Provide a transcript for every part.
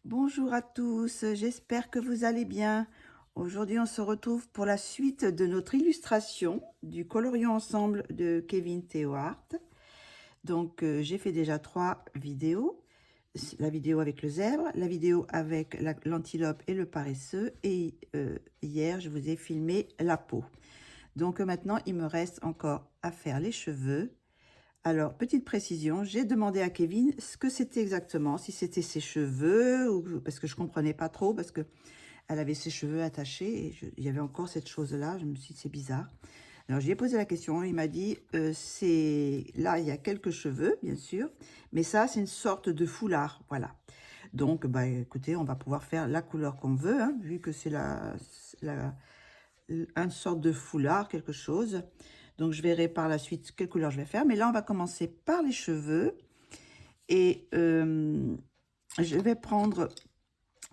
Bonjour à tous, j'espère que vous allez bien. Aujourd'hui, on se retrouve pour la suite de notre illustration du Colorions ensemble de Kevin Théohart. Donc, j'ai fait déjà 3 vidéos. La vidéo avec le zèbre, la vidéo avec l'antilope et le paresseux. Et hier, je vous ai filmé la peau. Donc maintenant, il me reste encore à faire les cheveux. Alors, petite précision, j'ai demandé à Kevin ce que c'était exactement, si c'était ses cheveux, ou parce que je comprenais pas trop, parce que elle avait ses cheveux attachés, et il y avait encore cette chose-là, je me suis dit, c'est bizarre. Alors, je lui ai posé la question, il m'a dit, c'est là, il y a quelques cheveux, bien sûr, mais ça, c'est une sorte de foulard, voilà. Donc, bah, écoutez, on va pouvoir faire la couleur qu'on veut, hein, vu que c'est une sorte de foulard, quelque chose. Donc, je verrai par la suite quelle couleur je vais faire. Mais là, on va commencer par les cheveux. Et je vais prendre...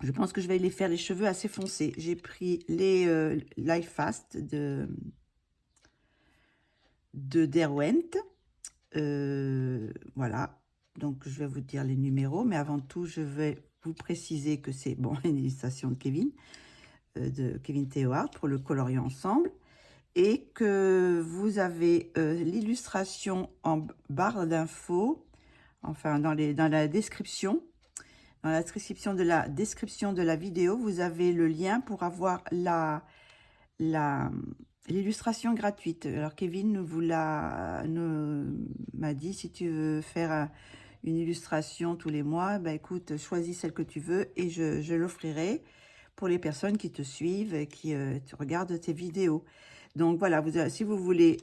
Je pense que je vais les faire les cheveux assez foncés. J'ai pris les Life Fast de Derwent. Voilà. Donc, je vais vous dire les numéros. Mais avant tout, je vais vous préciser que c'est bon, une illustration de Kevin Théohart pour le colorier ensemble. Et que vous avez l'illustration en barre d'infos, enfin dans la description. Dans la description de la vidéo, vous avez le lien pour avoir l'illustration gratuite. Alors Kevin m'a dit, si tu veux faire une illustration tous les mois, bah écoute, choisis celle que tu veux et je l'offrirai pour les personnes qui te suivent et qui regardent tes vidéos. Donc voilà, si vous voulez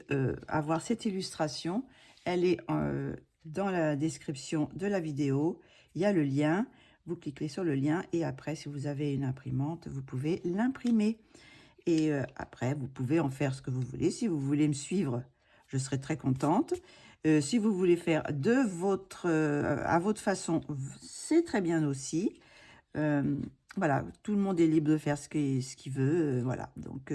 avoir cette illustration, elle est dans la description de la vidéo. Il y a le lien, vous cliquez sur le lien et après, si vous avez une imprimante, vous pouvez l'imprimer. Et après, vous pouvez en faire ce que vous voulez. Si vous voulez me suivre, je serai très contente. Si vous voulez faire à votre façon, c'est très bien aussi. Voilà, tout le monde est libre de faire ce qu'il veut. Voilà, donc...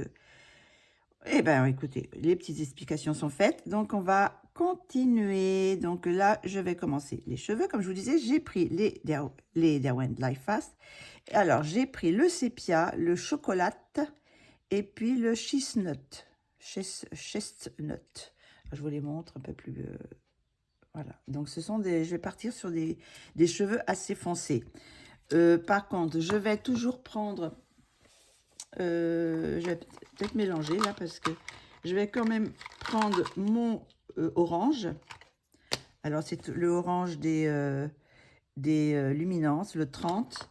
eh bien, écoutez, les petites explications sont faites. Donc, on va continuer. Donc là, je vais commencer les cheveux. Comme je vous disais, j'ai pris les Derwent Life Fast. Alors, j'ai pris le sépia, le chocolat et puis le chestnut. Chestnut. Je vous les montre un peu plus... voilà. Donc, je vais partir sur des cheveux assez foncés. Par contre, je vais toujours prendre... je vais peut-être mélanger là parce que je vais quand même prendre mon orange. Alors, c'est le orange des luminances, le 30.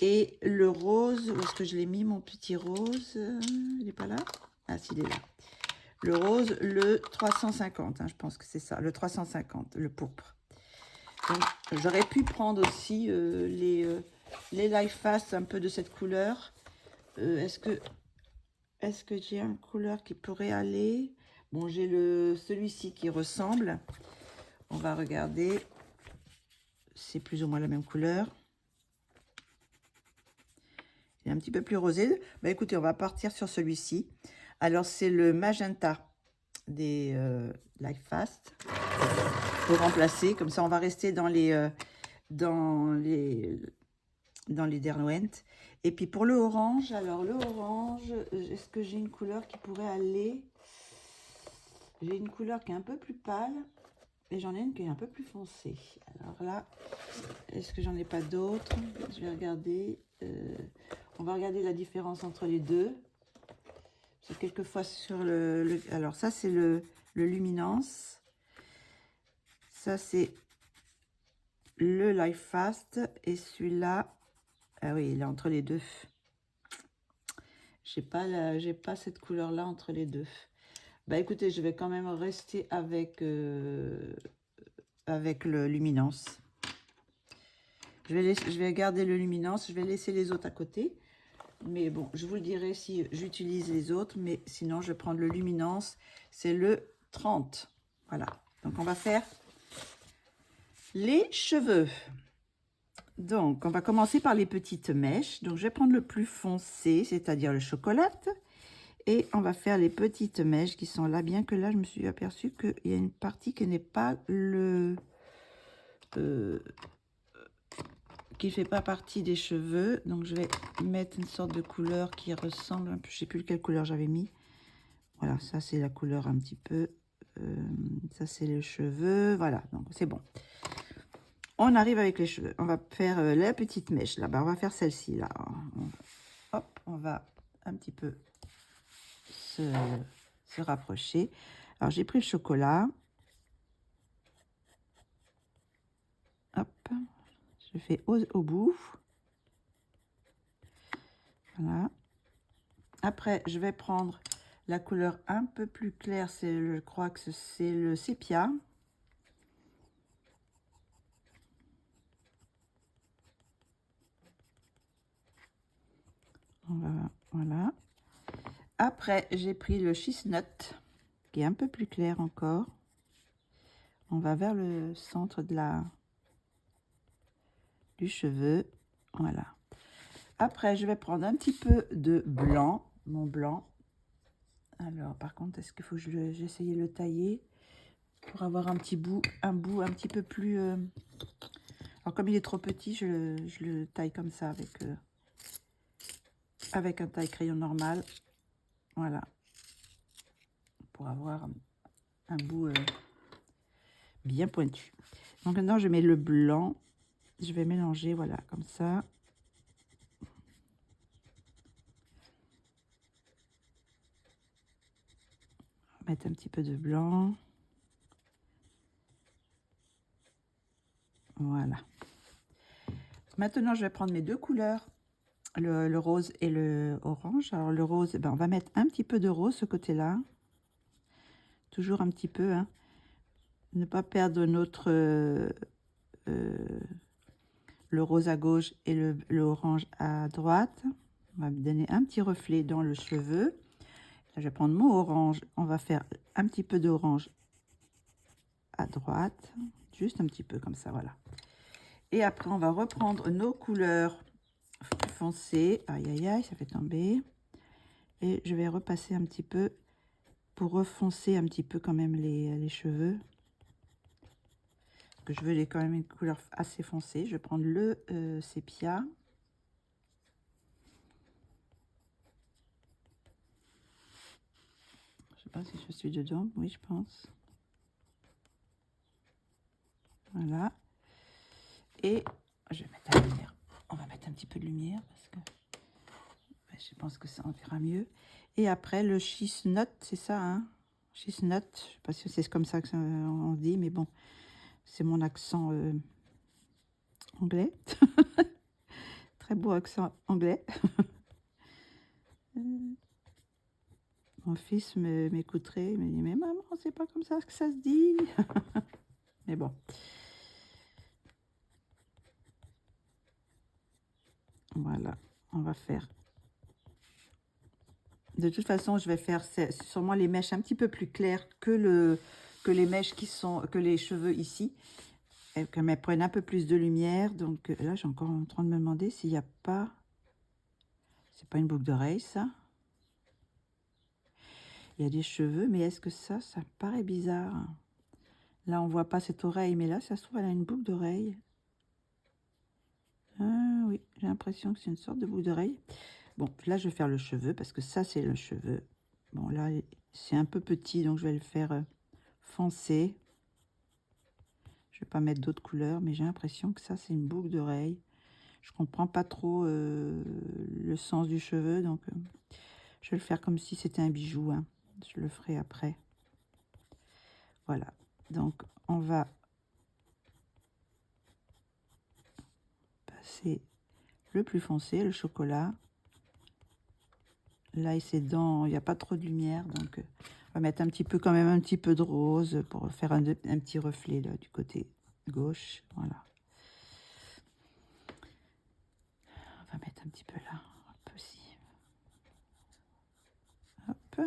Et le rose, où est-ce que je l'ai mis, mon petit rose? Il n'est pas là? Ah, si, il est là. Le rose, le 350, hein, je pense que c'est ça, le 350, le pourpre. Donc, j'aurais pu prendre aussi les Life Fast, un peu de cette couleur. Est-ce que j'ai une couleur qui pourrait aller? Bon, j'ai celui-ci qui ressemble. On va regarder. C'est plus ou moins la même couleur. Il est un petit peu plus rosé. Bah, écoutez, on va partir sur celui-ci. Alors, c'est le magenta des Life Fast. Pour remplacer, comme ça, on va rester dans les Derwent. Et puis pour le orange, alors le orange, est-ce que j'ai une couleur qui pourrait aller? J'ai une couleur qui est un peu plus pâle et j'en ai une qui est un peu plus foncée. Alors là, est-ce que j'en ai pas d'autres? Je vais regarder. On va regarder la différence entre les deux. Parce que quelquefois sur alors ça c'est le luminance. Ça c'est le Life Fast et celui-là, ah oui, il est entre les deux. J'ai pas cette couleur là entre les deux. Bah écoutez, je vais quand même rester avec le luminance. Je vais garder le luminance, je vais laisser les autres à côté. Mais bon, je vous le dirai si j'utilise les autres, mais sinon je vais prendre le luminance, c'est le 30. Voilà, donc on va faire les cheveux. Donc, on va commencer par les petites mèches. Donc, je vais prendre le plus foncé, c'est-à-dire le chocolat. Et on va faire les petites mèches qui sont là, bien que là, je me suis aperçue qu'il y a une partie qui n'est pas qui fait pas partie des cheveux. Donc je vais mettre une sorte de couleur qui ressemble un peu, je sais plus quelle couleur j'avais mis. Voilà, ça c'est la couleur un petit peu. Ça c'est les cheveux, voilà, donc c'est bon. On arrive avec les cheveux. On va faire la petite mèche là-bas. On va faire celle-ci là. Hop, on va un petit peu se rapprocher. Alors j'ai pris le chocolat. Hop, je fais au bout. Voilà. Après, je vais prendre la couleur un peu plus claire. Je crois que c'est le sépia. Voilà. Après, j'ai pris le chestnut, qui est un peu plus clair encore. On va vers le centre du cheveu. Voilà. Après, je vais prendre un petit peu de blanc, mon blanc. Alors, par contre, est-ce qu'il faut que j'essaye de le tailler pour avoir un bout un petit peu plus... Alors, comme il est trop petit, je le taille comme ça avec un taille-crayon normal. Voilà. Pour avoir un bout bien pointu. Donc, maintenant, je mets le blanc. Je vais mélanger, voilà, comme ça. Mettre un petit peu de blanc. Voilà. Maintenant, je vais prendre mes deux couleurs, le rose et le orange. Alors, le rose, ben, on va mettre un petit peu de rose ce côté-là. Toujours un petit peu, hein. Ne pas perdre le rose à gauche et le orange à droite. On va me donner un petit reflet dans le cheveu. Là, je vais prendre mon orange. On va faire un petit peu d'orange à droite. Juste un petit peu comme ça, voilà. Et après, on va reprendre nos couleurs foncées. Aïe, aïe, aïe, ça fait tomber. Et je vais repasser un petit peu pour refoncer un petit peu quand même les cheveux. Parce que je veux quand même une couleur assez foncée. Je vais prendre le sépia. Je sais pas si je suis dedans. Oui, je pense. Voilà. Et je vais mettre la lumière. On va mettre un petit peu de lumière parce que je pense que ça en verra mieux. Et après, le chestnut, c'est ça, hein? Chestnut, je sais pas si c'est comme ça que on dit, mais bon, c'est mon accent anglais. Très beau accent anglais. Mon fils m'écouterait, il me dit, mais maman, c'est pas comme ça que ça se dit. Mais bon. Voilà, on va faire. De toute façon, je vais faire sûrement les mèches un petit peu plus claires que les mèches que les cheveux ici. Et qu'elles prennent un peu plus de lumière. Donc là, j'ai encore en train de me demander s'il n'y a pas... C'est pas une boucle d'oreille, ça. Il y a des cheveux, mais est-ce que ça me paraît bizarre. Là, on voit pas cette oreille, mais là, ça se trouve, elle a une boucle d'oreille. Ah oui, j'ai l'impression que c'est une sorte de boucle d'oreille. Bon, là, je vais faire le cheveu, parce que ça, c'est le cheveu. Bon, là, c'est un peu petit, donc je vais le faire foncé. Je vais pas mettre d'autres couleurs, mais j'ai l'impression que ça, c'est une boucle d'oreille. Je comprends pas trop le sens du cheveu, donc je vais le faire comme si c'était un bijou, hein. Je le ferai après. Voilà, donc on va passer le plus foncé, le chocolat. Là, il n'y a pas trop de lumière, donc on va mettre un petit peu, quand même un petit peu de rose pour faire un petit reflet là, du côté gauche. Voilà. On va mettre un petit peu là, un peu aussi. Hop.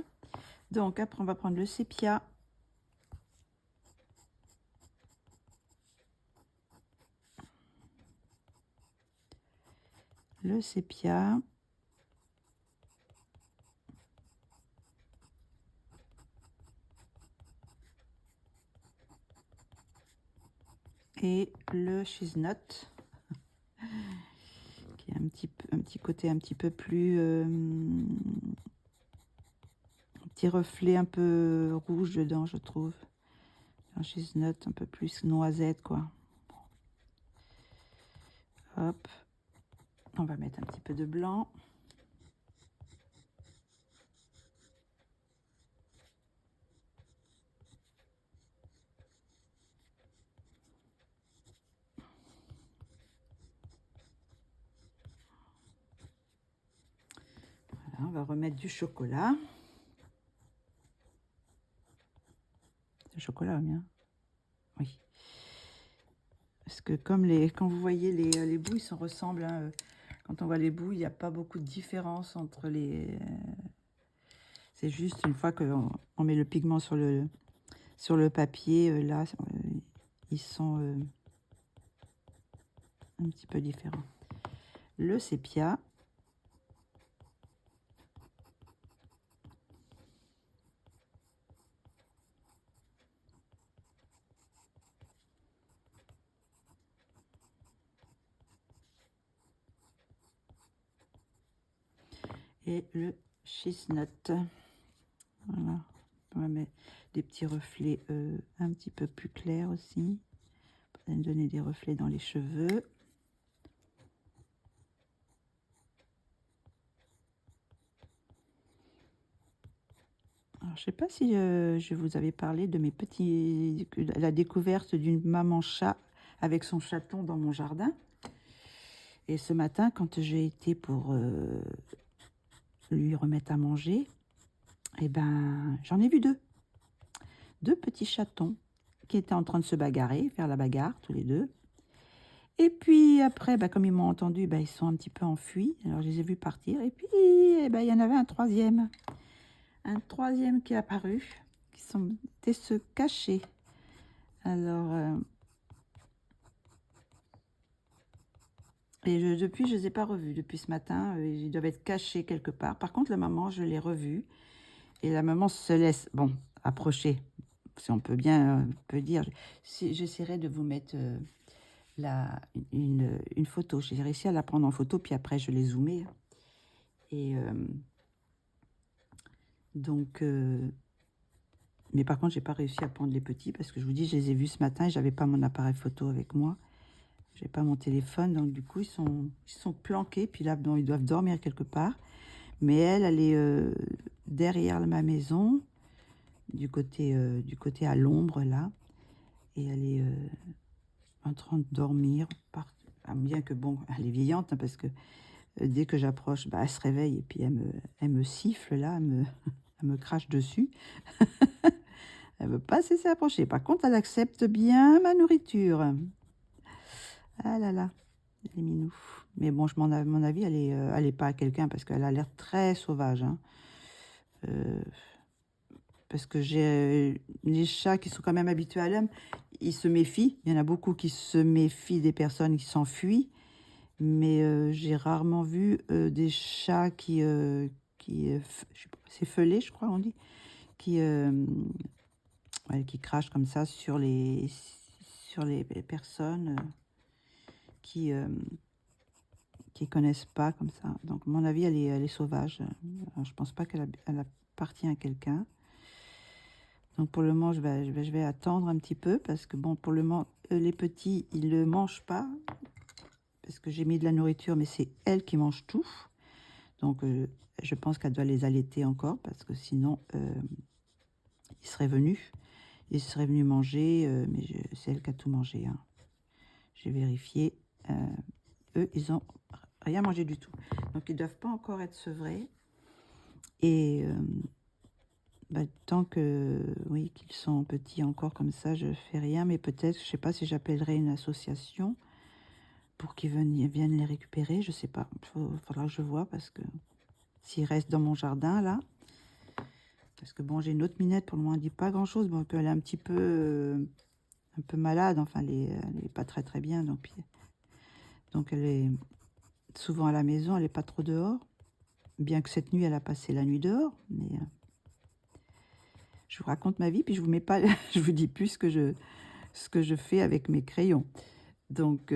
Donc après, on va prendre le sépia. Le sépia. Et le chestnut. un petit côté un petit peu plus... un petit reflet un peu rouge dedans, je trouve. Un chestnut un peu plus noisette, quoi. Hop. On va mettre un petit peu de blanc. Voilà, on va remettre du chocolat. Le chocolat, bien. Oui. Parce que comme quand vous voyez les bouts, ils se ressemblent. Hein, quand on voit les bouts, il n'y a pas beaucoup de différence entre les... c'est juste une fois qu'on met le pigment sur le papier, là, ils sont un petit peu différents. Le sépia. Et le chestnut. Voilà. On va mettre des petits reflets un petit peu plus clairs aussi. Pour donner des reflets dans les cheveux. Alors, je sais pas si je vous avais parlé de la découverte d'une maman chat avec son chaton dans mon jardin. Et ce matin, quand j'ai été pour lui remettre à manger, eh ben, j'en ai vu deux petits chatons qui étaient en train de se bagarrer, faire la bagarre tous les deux. Et puis après, bah, comme ils m'ont entendu, bah, ils sont un petit peu enfuis. Alors je les ai vus partir. Et puis, eh ben, il y en avait un troisième. Un troisième qui est apparu, qui était se cacher. Alors, depuis, je ne les ai pas revus. Depuis ce matin, ils doivent être cachés quelque part. Par contre, la maman, je l'ai revue. Et la maman se laisse, bon, approcher. Si on peut bien peut dire. Si, j'essaierai de vous mettre une photo. J'ai réussi à la prendre en photo, puis après, je l'ai zoomée. Et donc... mais par contre, j'ai pas réussi à prendre les petits parce que je vous dis, je les ai vus ce matin et j'avais pas mon appareil photo avec moi. J'ai pas mon téléphone, donc du coup, ils sont planqués. Puis là, bon, ils doivent dormir quelque part. Mais elle est derrière ma maison, du côté à l'ombre, là. Et elle est en train de dormir. Bien que, bon, elle est vieillante, hein, parce que dès que j'approche, bah, elle se réveille et puis elle me siffle, là, elle me crache dessus. Elle veut pas se laisser approcher. Par contre, elle accepte bien ma nourriture. Ah là là, elle est minou. Mais bon, mon avis, elle est pas à quelqu'un parce qu'elle a l'air très sauvage. Hein. Parce que j'ai les chats qui sont quand même habitués à l'homme, ils se méfient. Il y en a beaucoup qui se méfient des personnes qui s'enfuient. Mais j'ai rarement vu des chats c'est feulé, je crois, on dit, qui, ouais, qui crachent comme ça sur les personnes qui connaissent pas comme ça. Donc, à mon avis, elle est sauvage. Alors, je pense pas elle appartient à quelqu'un. Donc, pour le moment, je vais attendre un petit peu parce que, bon, pour le moment, les petits, ils ne mangent pas parce que j'ai mis de la nourriture, mais c'est elle qui mange tout. Donc, je pense qu'elle doit les allaiter encore parce que sinon, ils seraient venus. Ils seraient venus manger, mais c'est elle qui a tout mangé. Hein. J'ai vérifié. Eux, ils ont rien mangé du tout. Donc, ils ne doivent pas encore être sevrés. Et bah, tant que, oui, qu'ils sont petits encore comme ça, je fais rien. Mais peut-être, je ne sais pas si j'appellerai une association pour qu'ils viennent les récupérer. Je ne sais pas. Il faudra que je vois parce que s'ils restent dans mon jardin, là. Parce que bon, j'ai une autre minette, pour le moment, elle ne dit pas grand-chose. Bon, elle est un peu malade. Enfin, elle est pas très, très bien. Donc, elle est souvent à la maison. Elle n'est pas trop dehors. Bien que cette nuit, elle a passé la nuit dehors. Mais je vous raconte ma vie, puis je vous mets pas, je vous dis plus ce que je fais avec mes crayons. Donc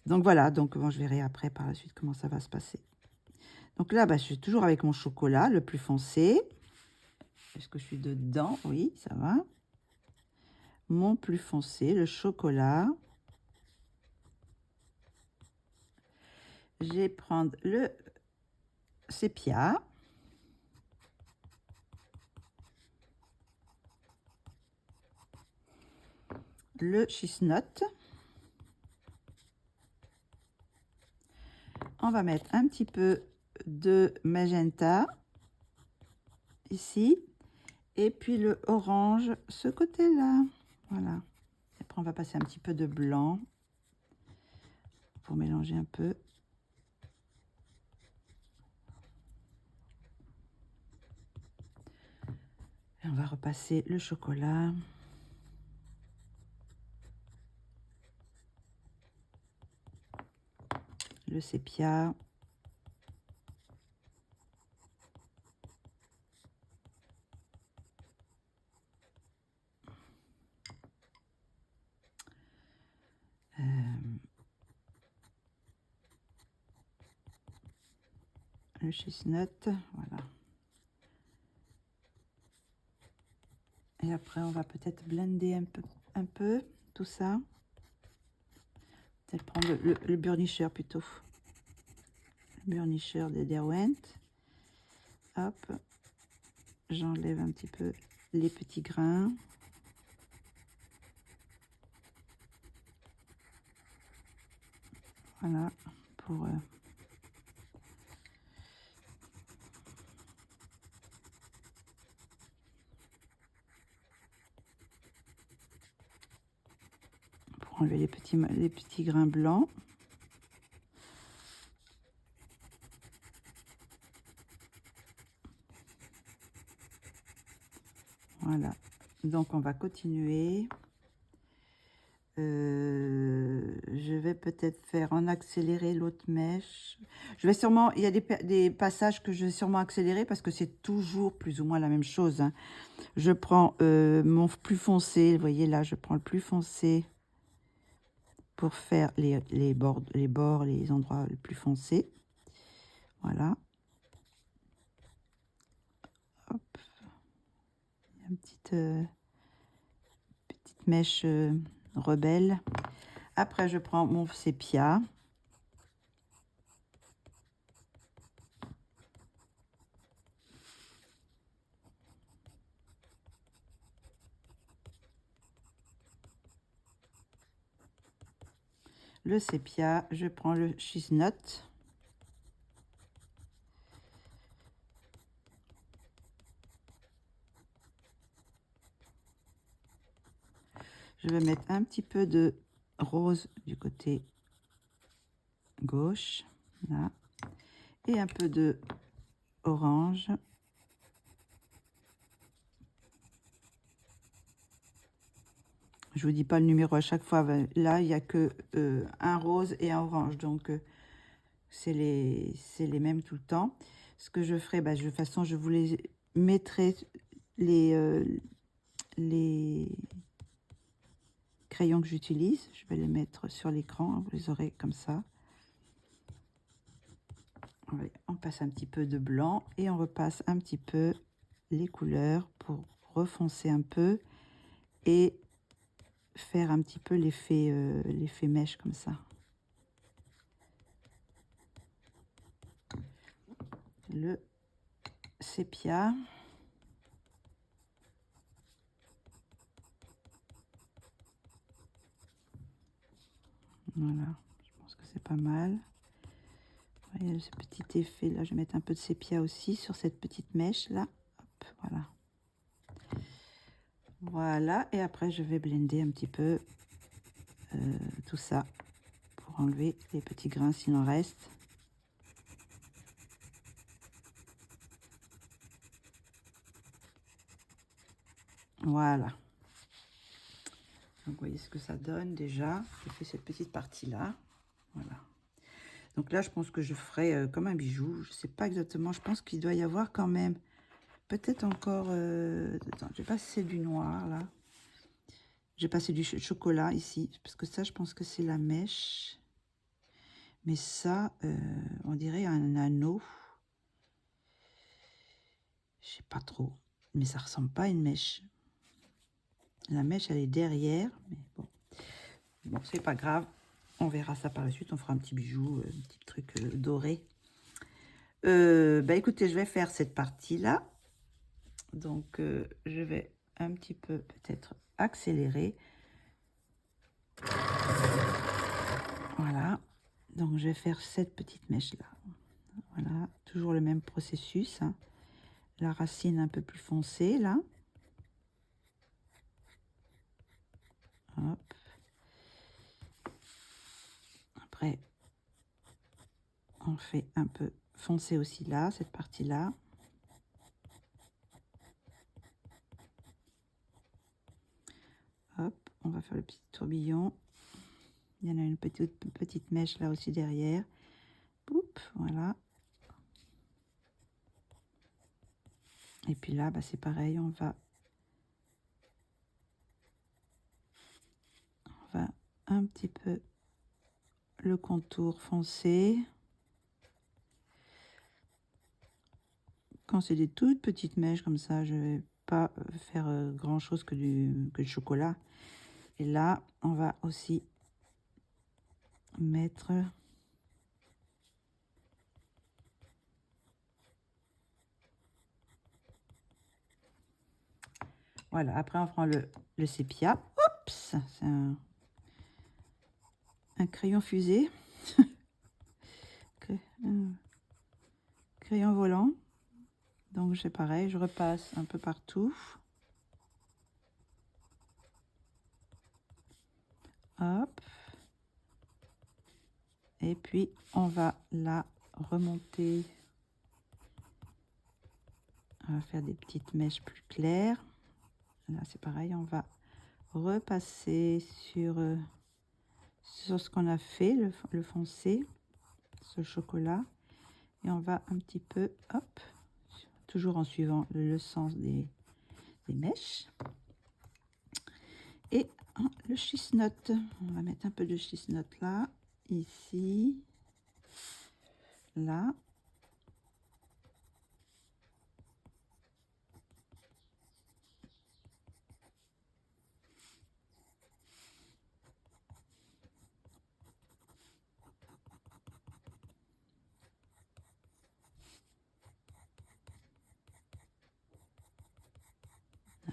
Donc voilà, donc bon, je verrai après par la suite comment ça va se passer. Donc là, bah, je suis toujours avec mon chocolat le plus foncé. Est-ce que je suis dedans? Oui, ça va. Mon plus foncé, le chocolat. Je vais prendre le sépia. Le cheese-note. On va mettre un petit peu de magenta ici. Et puis le orange, ce côté-là. Voilà. Après, on va passer un petit peu de blanc pour mélanger un peu. Et on va repasser le chocolat. Le sépia. Le chestnut, voilà. Et après, on va peut-être blender un peu tout ça. Peut-être prendre le burnisher plutôt. Le burnisher de Derwent. Hop. J'enlève un petit peu les petits grains. Voilà. Pour... enlever les petits grains blancs. Voilà, donc on va continuer. Je vais peut-être faire en accéléré l'autre mèche. Je vais sûrement, il y a des passages que je vais sûrement accélérer parce que c'est toujours plus ou moins la même chose, hein. Je prends mon plus foncé, vous voyez là, je prends le plus foncé pour faire les bords, les endroits les plus foncés. Voilà. Hop. Il y a une petite mèche rebelle. Après, je prends mon sépia. Le sépia, je prends le cheese-nut. Je vais mettre un petit peu de rose du côté gauche, là, et un peu de orange. Je vous dis pas le numéro à chaque fois. Là, il n'y a que un rose et un orange, donc c'est les mêmes tout le temps. Ce que je ferai, bah, de toute façon, je vous les mettrai les crayons que j'utilise. Je vais les mettre sur l'écran, hein, vous les aurez comme ça. On passe un petit peu de blanc et on repasse un petit peu les couleurs pour refoncer un peu et faire un petit peu l'effet mèche comme ça. Le sépia. Voilà, je pense que c'est pas mal. Il y a ce petit effet là, je vais mettre un peu de sépia aussi sur cette petite mèche là. Hop, voilà. Voilà, et après je vais blender un petit peu tout ça pour enlever les petits grains s'il en reste. Voilà. Donc, vous voyez ce que ça donne déjà. J'ai fait cette petite partie-là. Voilà. Donc là, je pense que je ferai comme un bijou. Je ne sais pas exactement. Je pense qu'il doit y avoir quand même peut-être encore... Attends, je vais passer du noir, là. J'ai passé du chocolat ici. Parce que ça, je pense que c'est la mèche. Mais ça, on dirait un anneau. Je sais pas trop. Mais ça ressemble pas à une mèche. La mèche, elle est derrière. Mais bon, bon, c'est pas grave. On verra ça par la suite. On fera un petit bijou, un petit truc doré. Bah écoutez, je vais faire cette partie-là. Donc, je vais un petit peu peut-être accélérer. Voilà. Donc, je vais faire cette petite mèche-là. Voilà. Toujours le même processus. Hein. La racine un peu plus foncée, là. Hop. Après, on fait un peu foncer aussi là, cette partie-là. Hop, on va faire le petit tourbillon. Il y en a une petite mèche là aussi derrière. Oups, voilà. Et puis là, bah, c'est pareil, on va un petit peu le contour foncé. Quand c'est des toutes petites mèches comme ça, je vais pas faire grand chose que du chocolat. Et là, on va aussi mettre voilà. Après, on prend le sépia. Oups, c'est un crayon fusée. Un crayon volant. Donc, c'est pareil, je repasse un peu partout. Hop. Et puis, on va la remonter. On va faire des petites mèches plus claires. Là, c'est pareil, on va repasser sur ce qu'on a fait, le foncé, ce chocolat. Et on va un petit peu, hop, toujours en suivant le sens des mèches. Et le schistnote, on va mettre un peu de schistnote là, ici, là.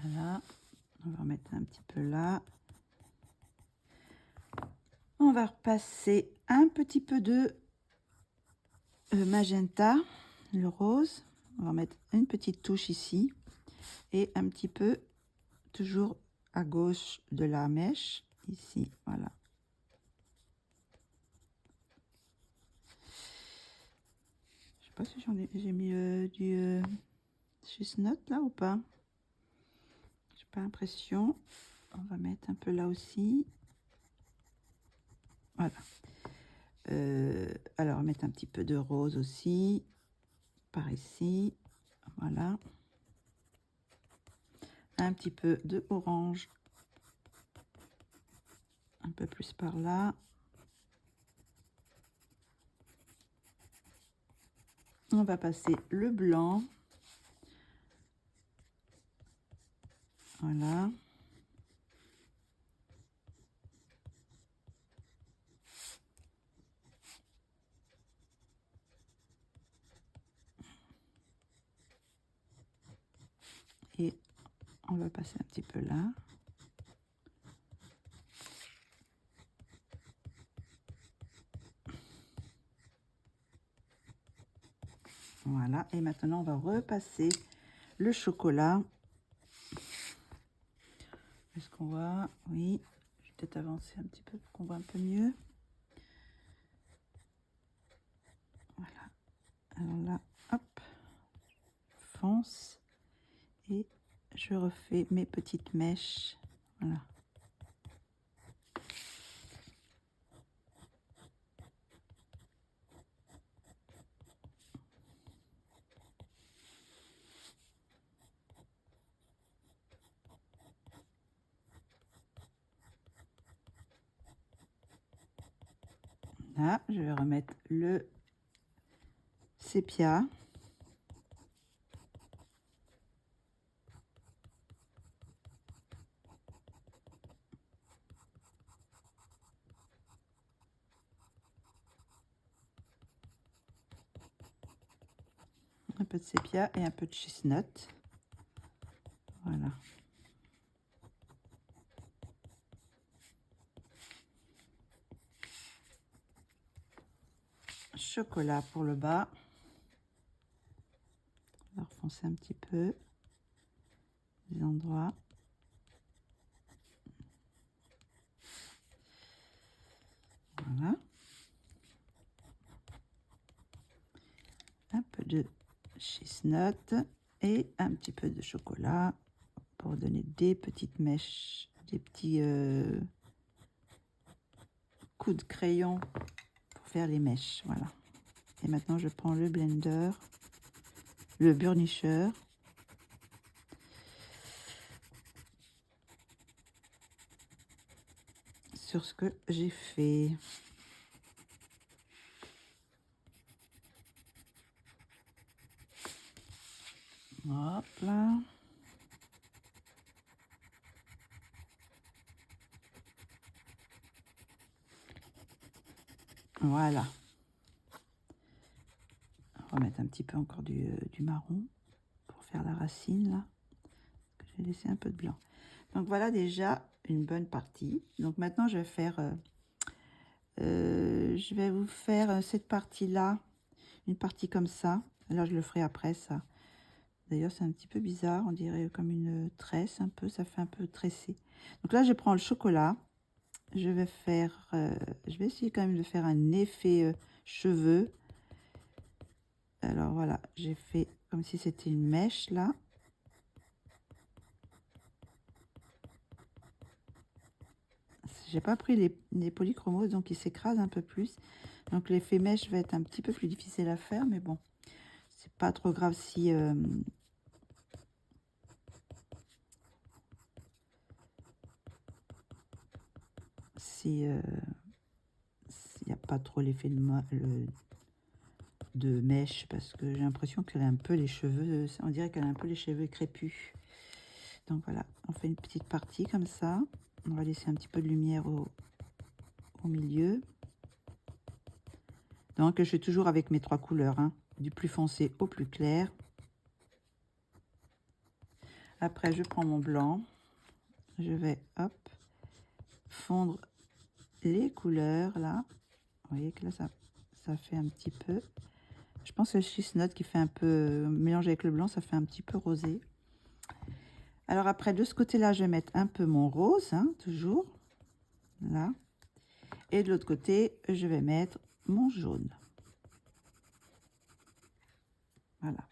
Voilà, on va remettre un petit peu là. On va repasser un petit peu de magenta, le rose. On va mettre une petite touche ici et un petit peu toujours à gauche de la mèche, ici, voilà. Je sais pas si j'ai mis du chestnut là ou pas. J'ai pas l'impression. On va mettre un peu là aussi. Voilà. Alors, on va mettre un petit peu de rose aussi, par ici. Voilà. Un petit peu de orange. Un peu plus par là. On va passer le blanc. Voilà. Et on va passer un petit peu là. Voilà. Et maintenant, on va repasser le chocolat. Est-ce qu'on voit? Oui. Je vais peut-être avancer un petit peu pour qu'on voit un peu mieux. Voilà. Alors là, hop. Fonce. Et je refais mes petites mèches. Voilà. Voilà, je vais remettre le sépia. Un peu de sépia et un peu de chestnut. Voilà. Chocolat pour le bas. On va refoncer un petit peu les endroits. Voilà. Un peu de chestnut et un petit peu de chocolat pour donner des petites mèches, des petits coups de crayon pour faire les mèches. Voilà. Et maintenant, je prends le blender, le burnisher. Sur ce que j'ai fait. Hop là. Voilà. On va remettre un petit peu encore du marron pour faire la racine là. J'ai laissé un peu de blanc. Donc voilà déjà une bonne partie. Donc maintenant je vais faire, je vais vous faire cette partie là, une partie comme ça. Alors je le ferai après ça. D'ailleurs c'est un petit peu bizarre, on dirait comme une tresse un peu, ça fait un peu tressé. Donc là je prends le chocolat. Je vais faire, je vais essayer quand même de faire un effet cheveux. Alors voilà, j'ai fait comme si c'était une mèche là. J'ai pas pris les polychromos, donc ils s'écrasent un peu plus. Donc l'effet mèche va être un petit peu plus difficile à faire, mais bon, c'est pas trop grave si s'il n'y a pas trop l'effet de mèche, parce que j'ai l'impression qu'elle a un peu les cheveux, on dirait qu'elle a un peu les cheveux crépus. Donc voilà, on fait une petite partie comme ça. On va laisser un petit peu de lumière au milieu. Donc je suis toujours avec mes trois couleurs, hein, du plus foncé au plus clair. Après je prends mon blanc, je vais hop fondre les couleurs là. Vous voyez que là ça fait un petit peu, je pense que le chestnut qui fait un peu mélangé avec le blanc, ça fait un petit peu rosé. Alors après de ce côté là je vais mettre un peu mon rose, hein, toujours là, et de l'autre côté je vais mettre mon jaune. Voilà.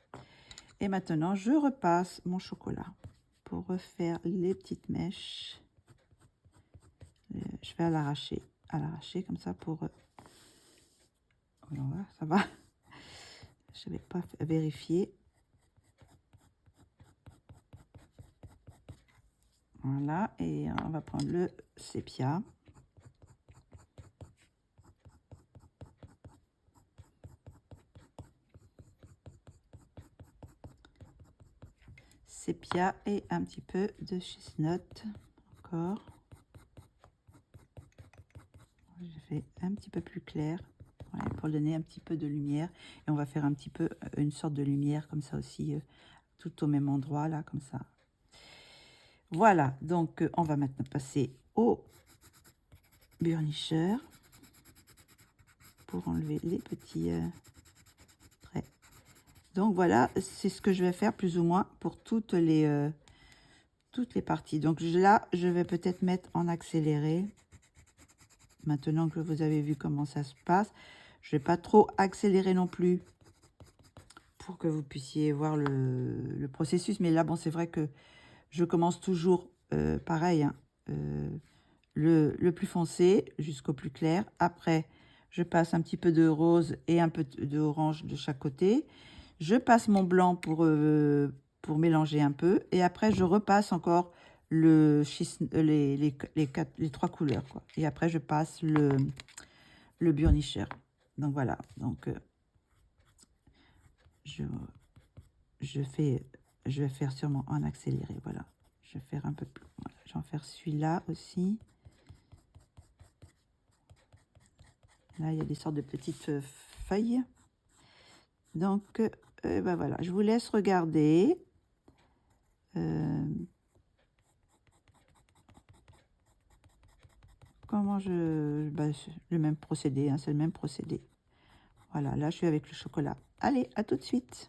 Et maintenant je repasse mon chocolat pour refaire les petites mèches. Je vais à l'arracher comme ça pour voilà, ça va. Je n'avais pas vérifié. Voilà, et on va prendre le sépia. Sépia et un petit peu de chestnut encore. Je fais un petit peu plus clair, ouais, pour donner un petit peu de lumière. Et on va faire un petit peu une sorte de lumière comme ça aussi, tout au même endroit là, comme ça. Voilà, donc on va maintenant passer au burnisher pour enlever les petits traits. Donc voilà, c'est ce que je vais faire plus ou moins pour toutes les parties. Donc là, je vais peut-être mettre en accéléré. Maintenant que vous avez vu comment ça se passe, je vais pas trop accélérer non plus pour que vous puissiez voir le processus. Mais là, bon, c'est vrai que je commence toujours pareil, hein, le plus foncé jusqu'au plus clair. Après, je passe un petit peu de rose et un peu de orange de chaque côté. Je passe mon blanc pour mélanger un peu. Et après, je repasse encore les trois couleurs, quoi. Et après, je passe le burnisher. Donc voilà, donc je vais faire sûrement en accéléré, voilà. Je vais faire un peu plus, voilà. Je vais en faire celui-là aussi. Là, il y a des sortes de petites feuilles. Donc, ben voilà, je vous laisse regarder. Comment ben, le même procédé, hein, c'est le même procédé. Voilà, là, je suis avec le chocolat. Allez, à tout de suite.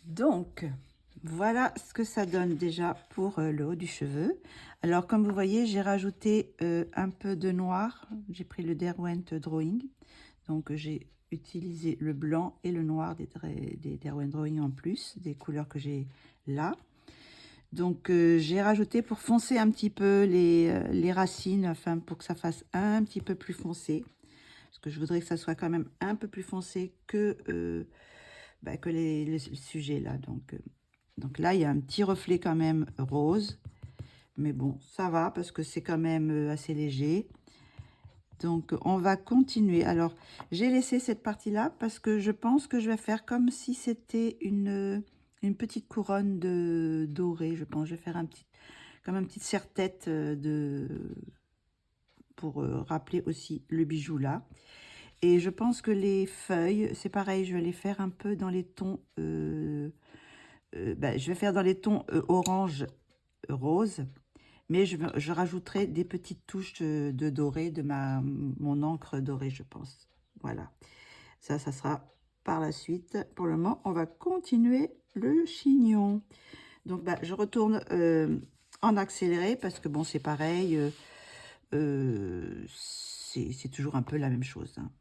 Donc, voilà ce que ça donne déjà pour le haut du cheveu. Alors, comme vous voyez, j'ai rajouté un peu de noir. J'ai pris le Derwent Drawing. Donc, j'ai utilisé le blanc et le noir des Derwent Drawing en plus, des couleurs que j'ai là. Donc, j'ai rajouté pour foncer un petit peu les racines, enfin, pour que ça fasse un petit peu plus foncé. Parce que je voudrais que ça soit quand même un peu plus foncé que le sujet là. Donc là, il y a un petit reflet quand même rose. Mais bon, ça va parce que c'est quand même assez léger. Donc, on va continuer. Alors, j'ai laissé cette partie-là parce que je pense que je vais faire comme si c'était une petite couronne de dorée. Je pense je vais faire comme un petit serre-tête pour rappeler aussi le bijou là. Et je pense que les feuilles, c'est pareil, je vais les faire un peu dans les tons... je vais faire dans les tons orange, rose. Mais je rajouterai des petites touches de doré de mon encre dorée, je pense. Voilà. Ça sera par la suite. Pour le moment, on va continuer le chignon. Donc, je retourne en accéléré parce que, bon, c'est pareil. C'est toujours un peu la même chose, hein.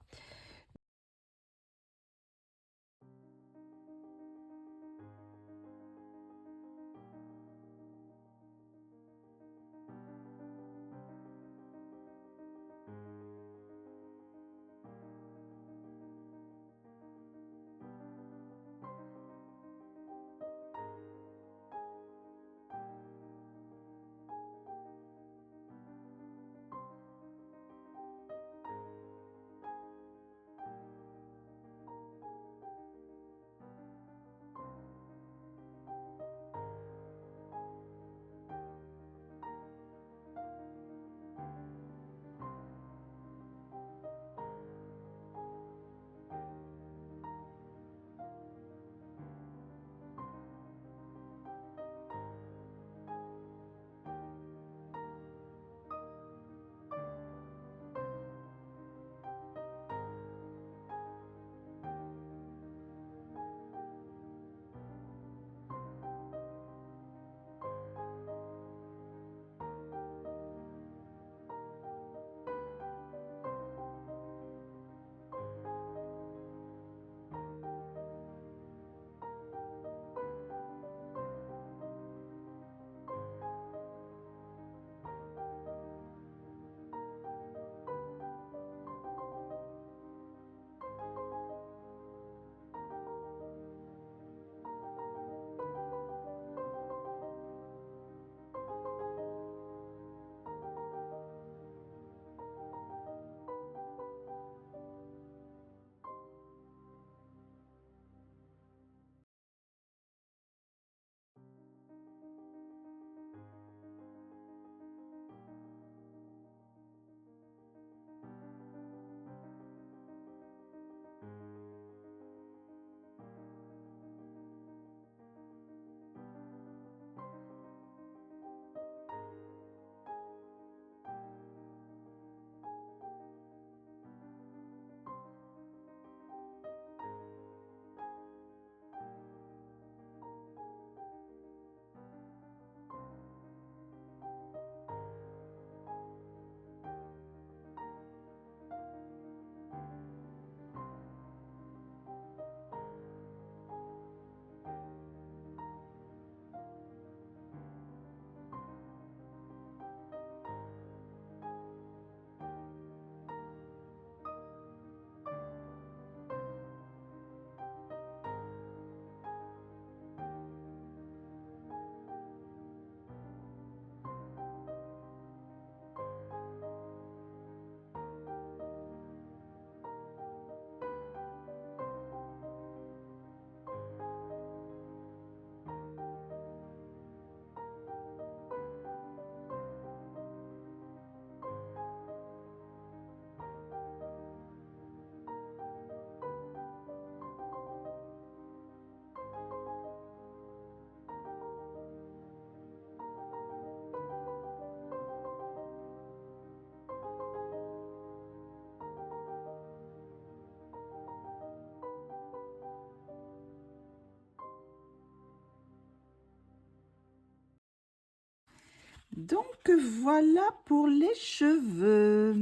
Donc voilà pour les cheveux.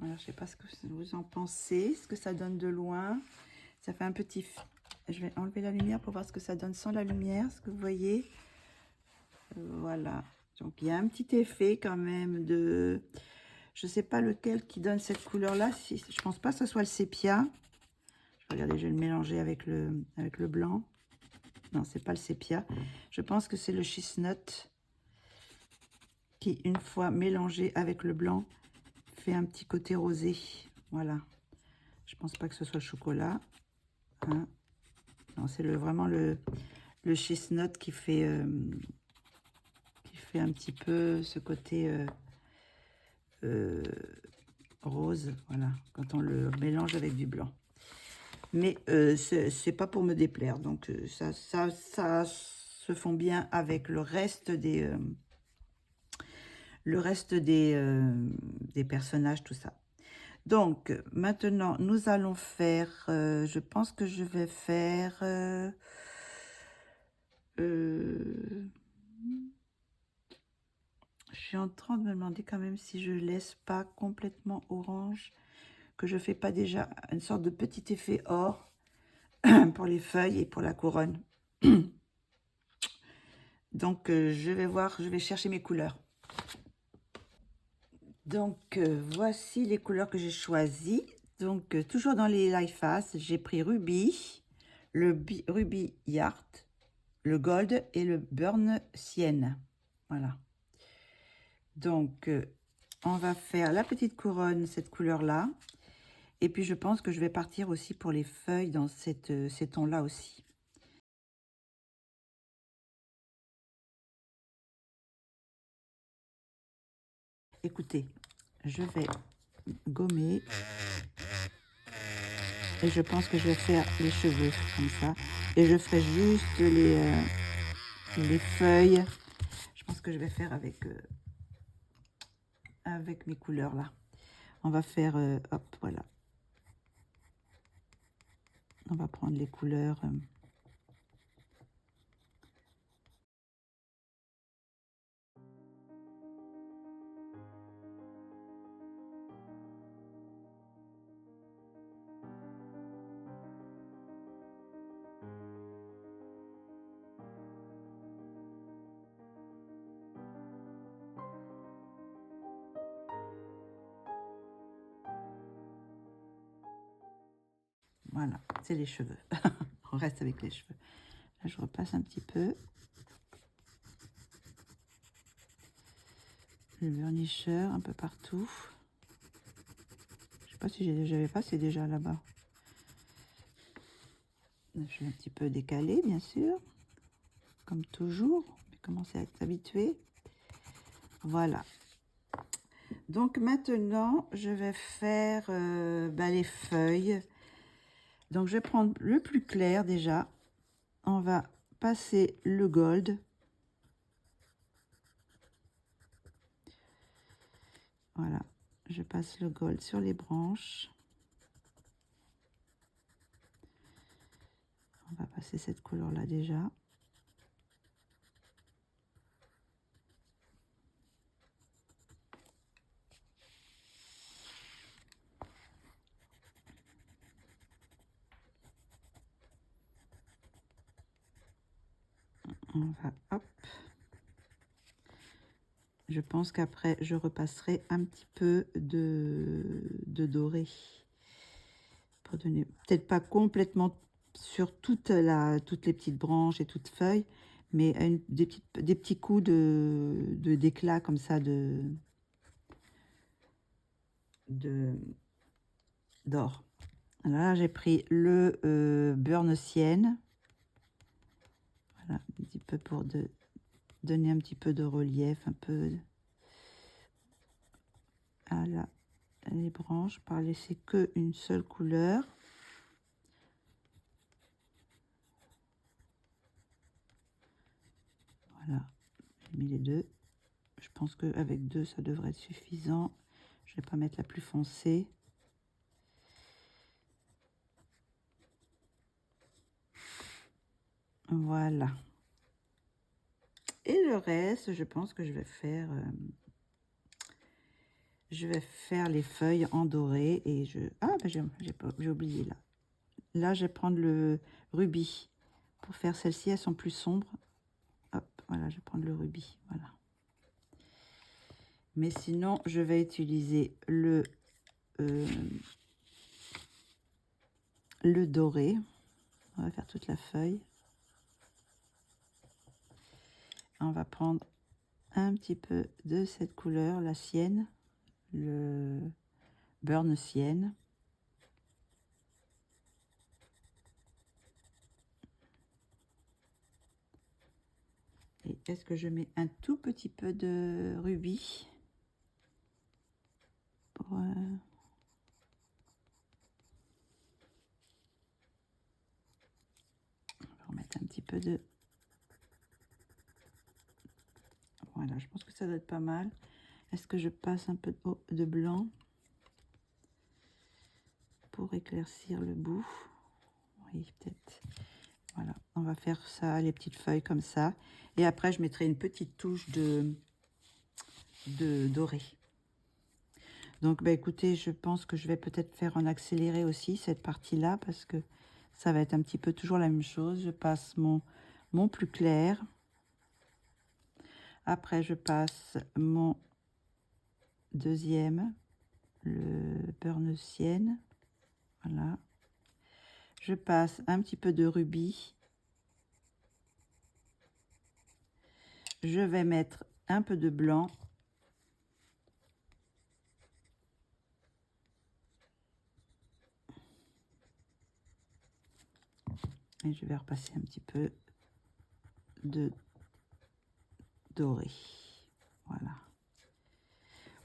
Alors, je sais pas ce que vous en pensez, ce que ça donne de loin. Ça fait un petit... Je vais enlever la lumière pour voir ce que ça donne sans la lumière, ce que vous voyez. Voilà. Donc, il y a un petit effet quand même de... Je sais pas lequel qui donne cette couleur-là. Si, je pense pas que ce soit le sépia. Regardez, je vais le mélanger avec le blanc. Non, c'est pas le sépia. Je pense que c'est le chestnut qui, une fois mélangé avec le blanc, fait un petit côté rosé. Voilà. Je pense pas que ce soit le chocolat. Hein. Non, c'est vraiment le chestnut qui fait un petit peu ce côté rose. Voilà, quand on le mélange avec du blanc. Mais c'est pas pour me déplaire. Donc ça se fond bien avec le reste des personnages, tout ça. Donc, maintenant, nous allons faire... je pense que je vais faire... je suis en train de me demander quand même si je laisse pas complètement orange, que je fais pas déjà une sorte de petit effet or pour les feuilles et pour la couronne. Donc, je vais voir, je vais chercher mes couleurs. Donc, voici les couleurs que j'ai choisies. Donc, toujours dans les Life Fast, j'ai pris Ruby, le Ruby Yard, le Gold et le Burn Sienne. Voilà. Donc, on va faire la petite couronne, cette couleur-là. Et puis, je pense que je vais partir aussi pour les feuilles dans ces tons-là aussi. Écoutez, je vais gommer. Et je pense que je vais faire les cheveux comme ça. Et je ferai juste les feuilles. Je pense que je vais faire avec mes couleurs là. On va faire, hop, voilà. On va prendre les couleurs. Voilà, c'est les cheveux. On reste avec les cheveux. Là, je repasse un petit peu. Le burnisher un peu partout. Je sais pas si j'avais pas, c'est déjà là-bas. Je vais un petit peu décaler, bien sûr. Comme toujours. On commence à être habitué. Voilà. Donc maintenant, je vais faire les feuilles. Donc je vais prendre le plus clair déjà. On va passer le gold. Voilà, je passe le gold sur les branches. On va passer cette couleur-là déjà. On va, hop. Je pense qu'après, je repasserai un petit peu de doré. Pour donner, peut-être pas complètement sur toutes les petites branches et toutes feuilles, mais des petits coups d'éclat comme ça d'or. Alors là, j'ai pris le Burn Sienne. Voilà, un petit peu pour donner un petit peu de relief, un peu à les branches, par laisser que une seule couleur. Voilà, j'ai mis les deux. Je pense qu'avec deux, ça devrait être suffisant. Je ne vais pas mettre la plus foncée. Voilà. Et le reste, je pense que je vais faire les feuilles en doré. Et ah, ben j'ai oublié là. Là, je vais prendre le rubis. Pour faire celles-ci, elles sont plus sombres. Hop, voilà, je vais prendre le rubis. Voilà. Mais sinon, je vais utiliser le doré. On va faire toute la feuille. On va prendre un petit peu de cette couleur, la sienne, le burn sienne. Et est-ce que je mets un tout petit peu de rubis pour on va remettre un petit peu de... Voilà, je pense que ça doit être pas mal. Est-ce que je passe un peu de blanc pour éclaircir le bout? Oui, peut-être. Voilà, on va faire ça, les petites feuilles comme ça. Et après, je mettrai une petite touche de doré. Donc, bah, écoutez, je pense que je vais peut-être faire en accéléré aussi cette partie-là parce que ça va être un petit peu toujours la même chose. Je passe mon plus clair. Après, je passe mon deuxième, le burn sienne. Voilà. Je passe un petit peu de rubis. Je vais mettre un peu de blanc. Et je vais repasser un petit peu de doré. Voilà.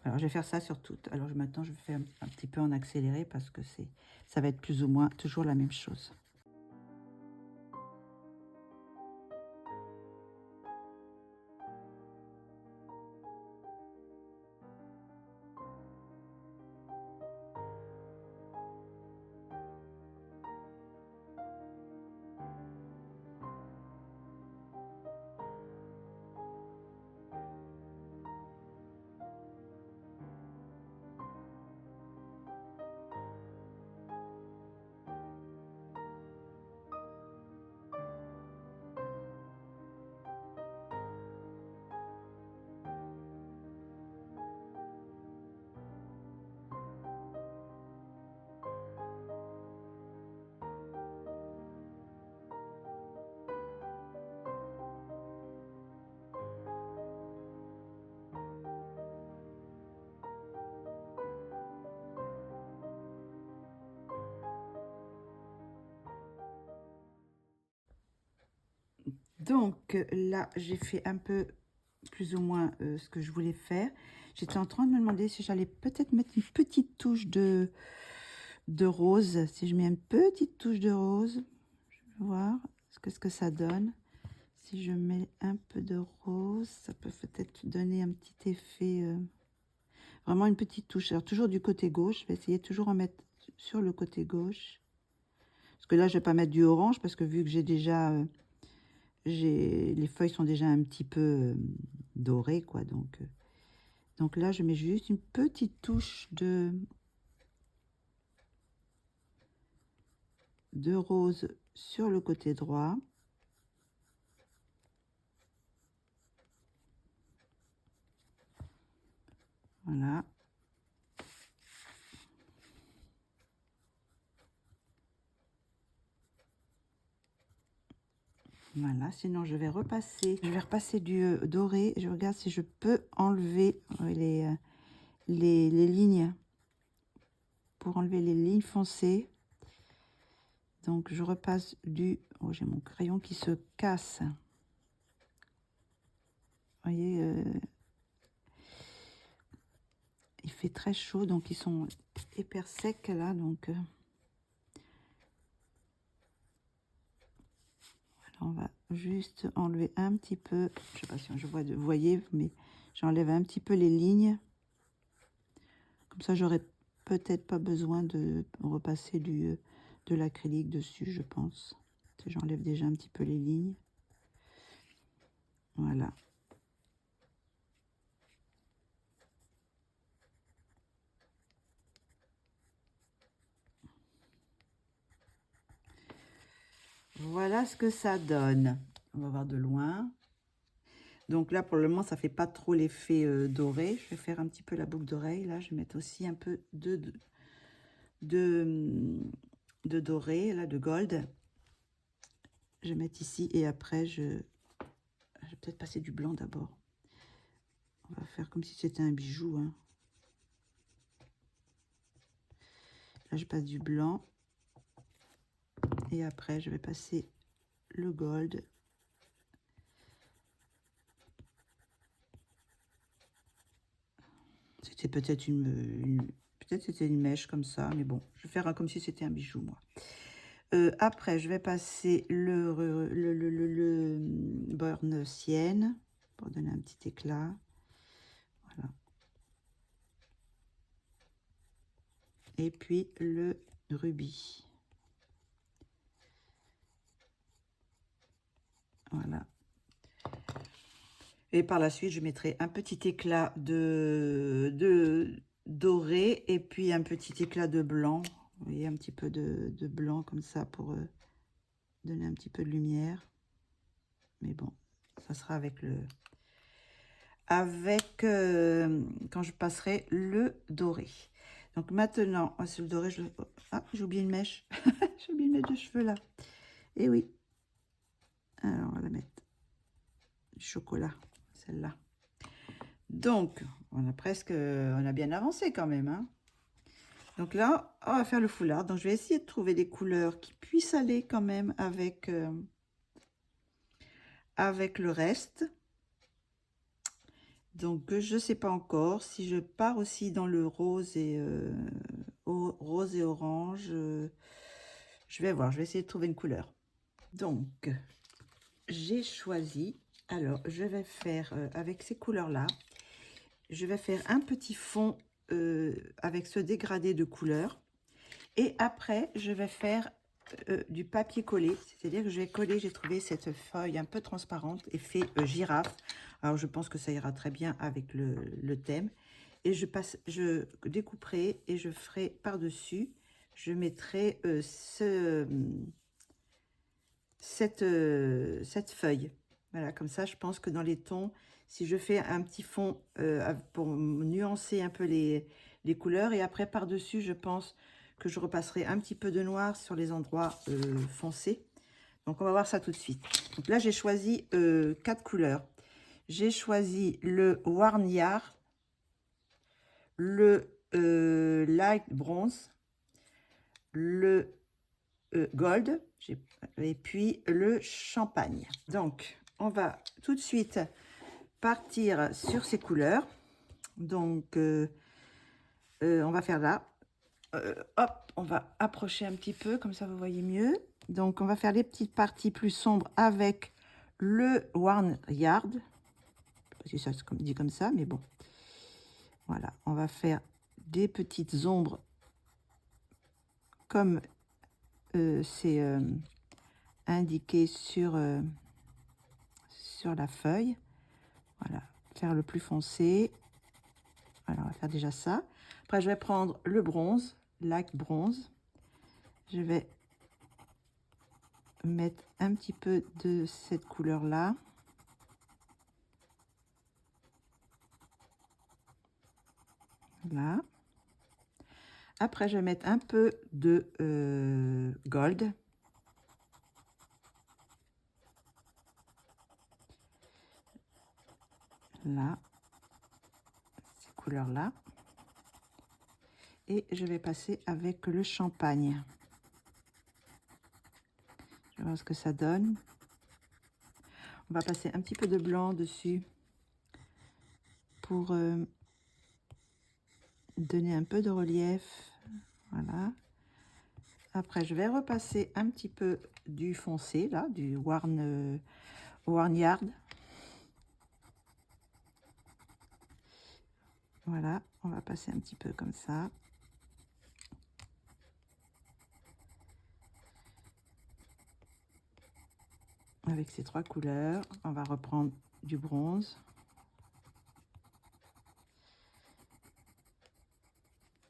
Alors, je vais faire ça sur toutes. Alors, maintenant, je vais faire un petit peu en accéléré parce que ça va être plus ou moins toujours la même chose. Donc là, j'ai fait un peu plus ou moins ce que je voulais faire. J'étais en train de me demander si j'allais peut-être mettre une petite touche de rose. Si je mets une petite touche de rose, je vais voir ce que ça donne. Si je mets un peu de rose, ça peut peut-être donner un petit effet, vraiment une petite touche. Alors toujours du côté gauche, je vais essayer toujours en mettre sur le côté gauche. Parce que là, je vais pas mettre du orange parce que vu que j'ai déjà... les feuilles sont déjà un petit peu dorées, quoi. Donc là, je mets juste une petite touche de rose sur le côté droit. Voilà. Voilà, sinon je vais repasser du doré. Je regarde si je peux enlever les lignes, pour enlever les lignes foncées. Donc je repasse oh, j'ai mon crayon qui se casse. Vous voyez, il fait très chaud, donc ils sont hyper secs là, donc on va juste enlever un petit peu, je sais pas si vous voyez, mais j'enlève un petit peu les lignes. Comme ça, j'aurais peut-être pas besoin de repasser de l'acrylique dessus, je pense. J'enlève déjà un petit peu les lignes. Voilà. Voilà ce que ça donne. On va voir de loin. Donc là, pour le moment, ça fait pas trop l'effet doré. Je vais faire un petit peu la boucle d'oreille. Là, je vais mettre aussi un peu de doré, là, de gold. Je vais mettre ici et après, je vais peut-être passer du blanc d'abord. On va faire comme si c'était un bijou, hein. Là, je passe du blanc. Et après, je vais passer le gold. C'était peut-être peut-être c'était une mèche comme ça, mais bon, je vais faire comme si c'était un bijou, moi. Après, je vais passer le borne sienne pour donner un petit éclat. Voilà. Et puis le rubis. Voilà. Et par la suite, je mettrai un petit éclat de doré et puis un petit éclat de blanc. Vous voyez, un petit peu de blanc comme ça pour donner un petit peu de lumière. Mais bon, ça sera avec quand je passerai le doré. Donc maintenant, c'est le doré, ah, j'ai oublié une mèche. J'ai oublié une mèche de cheveux là. Et oui. Alors, on va la mettre du chocolat, celle-là. Donc, on a bien avancé quand même, hein. Donc là, on va faire le foulard. Donc, je vais essayer de trouver des couleurs qui puissent aller quand même avec le reste. Donc, je ne sais pas encore si je pars aussi dans le rose et orange. Je vais voir, je vais essayer de trouver une couleur. Donc, j'ai choisi. Alors, je vais faire avec ces couleurs-là, je vais faire un petit fond avec ce dégradé de couleurs. Et après, je vais faire du papier collé, c'est-à-dire que je vais coller, j'ai trouvé cette feuille un peu transparente, effet girafe. Alors, je pense que ça ira très bien avec le thème. Et je découperai et je ferai par-dessus, je mettrai cette feuille. Voilà, comme ça, je pense que dans les tons, si je fais un petit fond pour nuancer un peu les couleurs, et après par-dessus, je pense que je repasserai un petit peu de noir sur les endroits foncés. Donc, on va voir ça tout de suite. Donc là, j'ai choisi 4 couleurs. J'ai choisi le Warniard, le Light Bronze, le Gold, et puis le Champagne. Donc, on va tout de suite partir sur ces couleurs. Donc, on va faire là. Hop, on va approcher un petit peu, comme ça vous voyez mieux. Donc, on va faire les petites parties plus sombres avec le Warnyard. Je sais pas si ça se dit comme ça, mais bon. Voilà, on va faire des petites ombres comme c'est indiqué sur la feuille. Voilà, faire le plus foncé. Voilà, on va faire déjà ça. Après, je vais prendre le bronze, Light Bronze. Je vais mettre un petit peu de cette couleur-là. Là. Après, je vais mettre un peu de gold. Là. Ces couleurs-là. Et je vais passer avec le champagne. Je vais voir ce que ça donne. On va passer un petit peu de blanc dessus pour donner un peu de relief. Voilà. Après, je vais repasser un petit peu du foncé, là, du Warnyard. Voilà, on va passer un petit peu comme ça. Avec ces 3 couleurs, on va reprendre du bronze.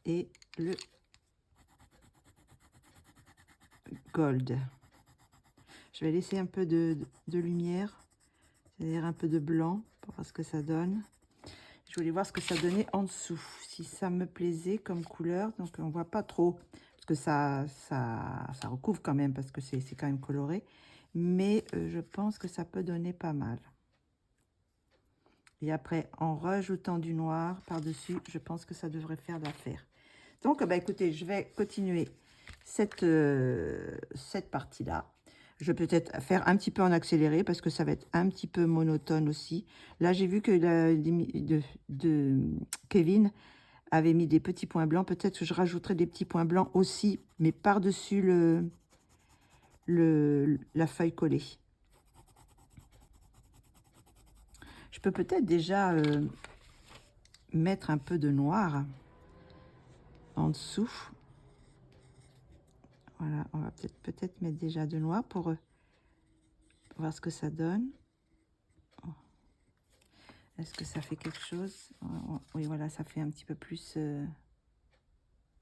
Et le gold. Je vais laisser un peu de lumière, c'est-à-dire un peu de blanc pour voir ce que ça donne. Je voulais voir ce que ça donnait en dessous, si ça me plaisait comme couleur. Donc on voit pas trop, parce que ça recouvre quand même, parce que c'est quand même coloré. Mais je pense que ça peut donner pas mal. Et après, en rajoutant du noir par-dessus, je pense que ça devrait faire l'affaire. Donc, bah, écoutez, je vais continuer cette partie-là. Je vais peut-être faire un petit peu en accéléré parce que ça va être un petit peu monotone aussi. Là, j'ai vu que Kevin avait mis des petits points blancs. Peut-être que je rajouterai des petits points blancs aussi, mais par-dessus la feuille collée. Je peux peut-être déjà mettre un peu de noir en dessous. Voilà, on va peut-être mettre déjà de noir pour voir ce que ça donne. Est-ce que ça fait quelque chose? Oui, voilà, ça fait un petit peu plus...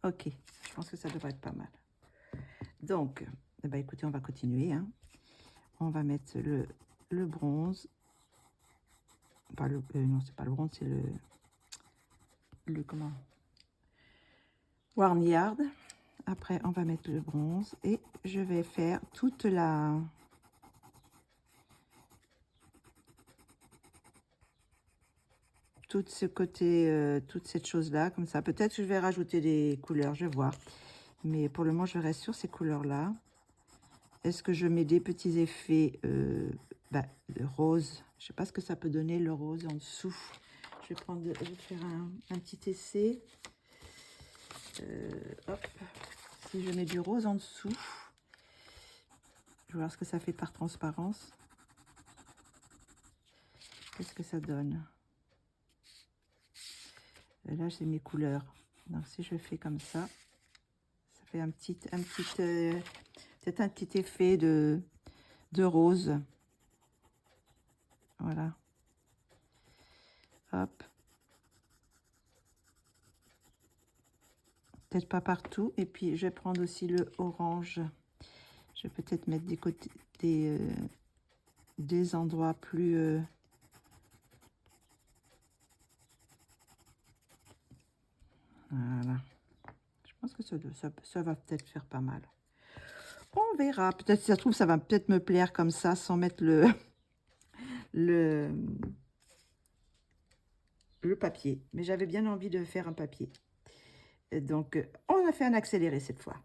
Ok, je pense que ça devrait être pas mal. Donc, eh ben, écoutez, on va continuer. Hein. On va mettre le bronze. Pas non, c'est pas le bronze, c'est le comment? Barnyard. Après, on va mettre le bronze et je vais faire toute tout ce côté, toute cette chose-là, comme ça. Peut-être que je vais rajouter des couleurs, je vais voir. Mais pour le moment, je reste sur ces couleurs-là. Est-ce que je mets des petits effets de rose? Je ne sais pas ce que ça peut donner, le rose en dessous. Je vais faire un petit essai. Hop. Si je mets du rose en dessous, je vais voir ce que ça fait par transparence. Qu'est-ce que ça donne? Et là, j'ai mes couleurs. Donc, si je fais comme ça fait peut-être un petit effet de rose. Voilà. Hop. Peut-être pas partout. Et puis, je vais prendre aussi le orange. Je vais peut-être mettre des côtés, des endroits plus... voilà. Je pense que ça va peut-être faire pas mal. On verra. Peut-être, si ça se trouve, ça va peut-être me plaire comme ça, sans mettre le papier. Mais j'avais bien envie de faire un papier. Et donc, on a fait un accéléré cette fois.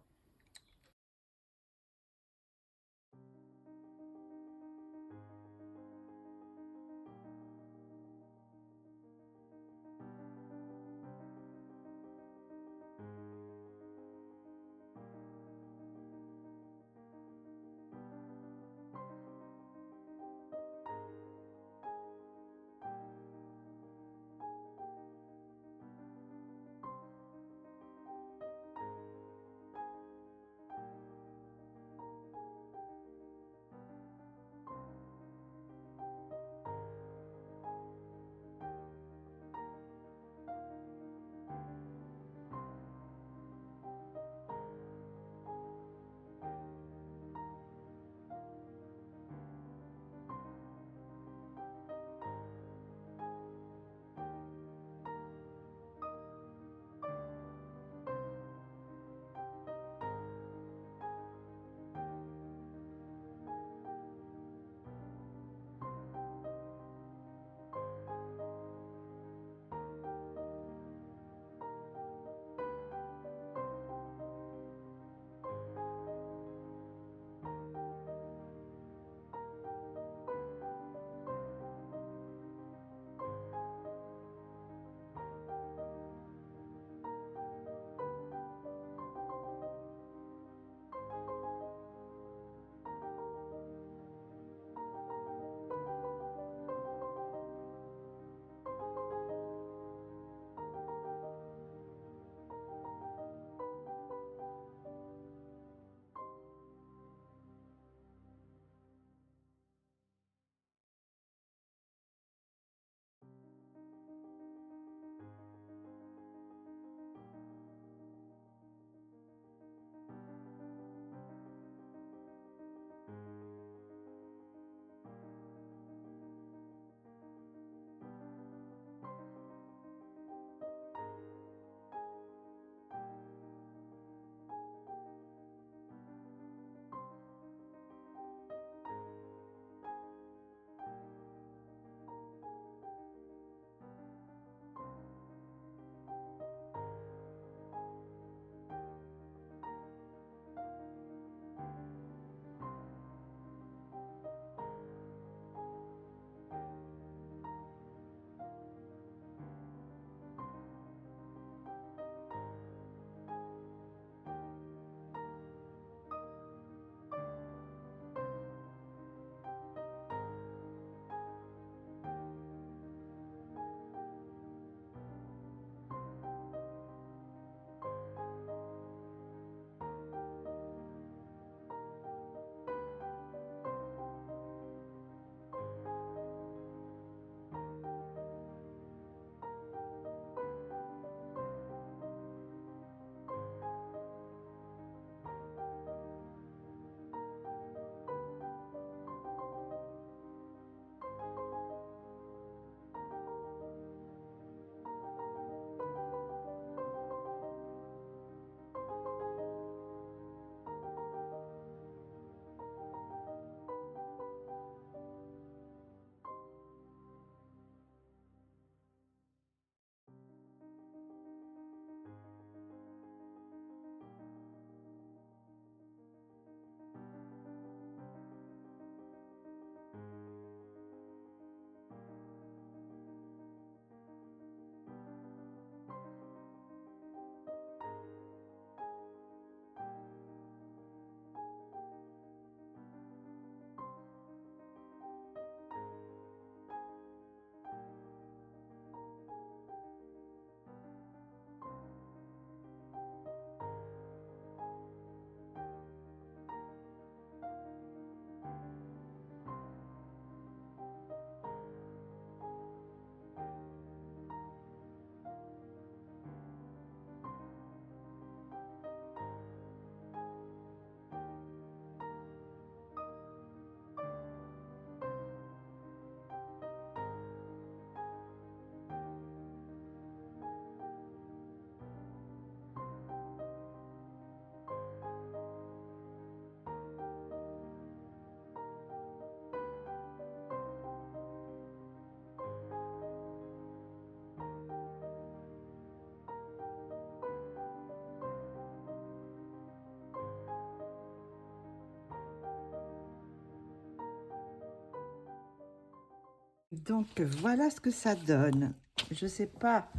Donc voilà ce que ça donne. Je sais pas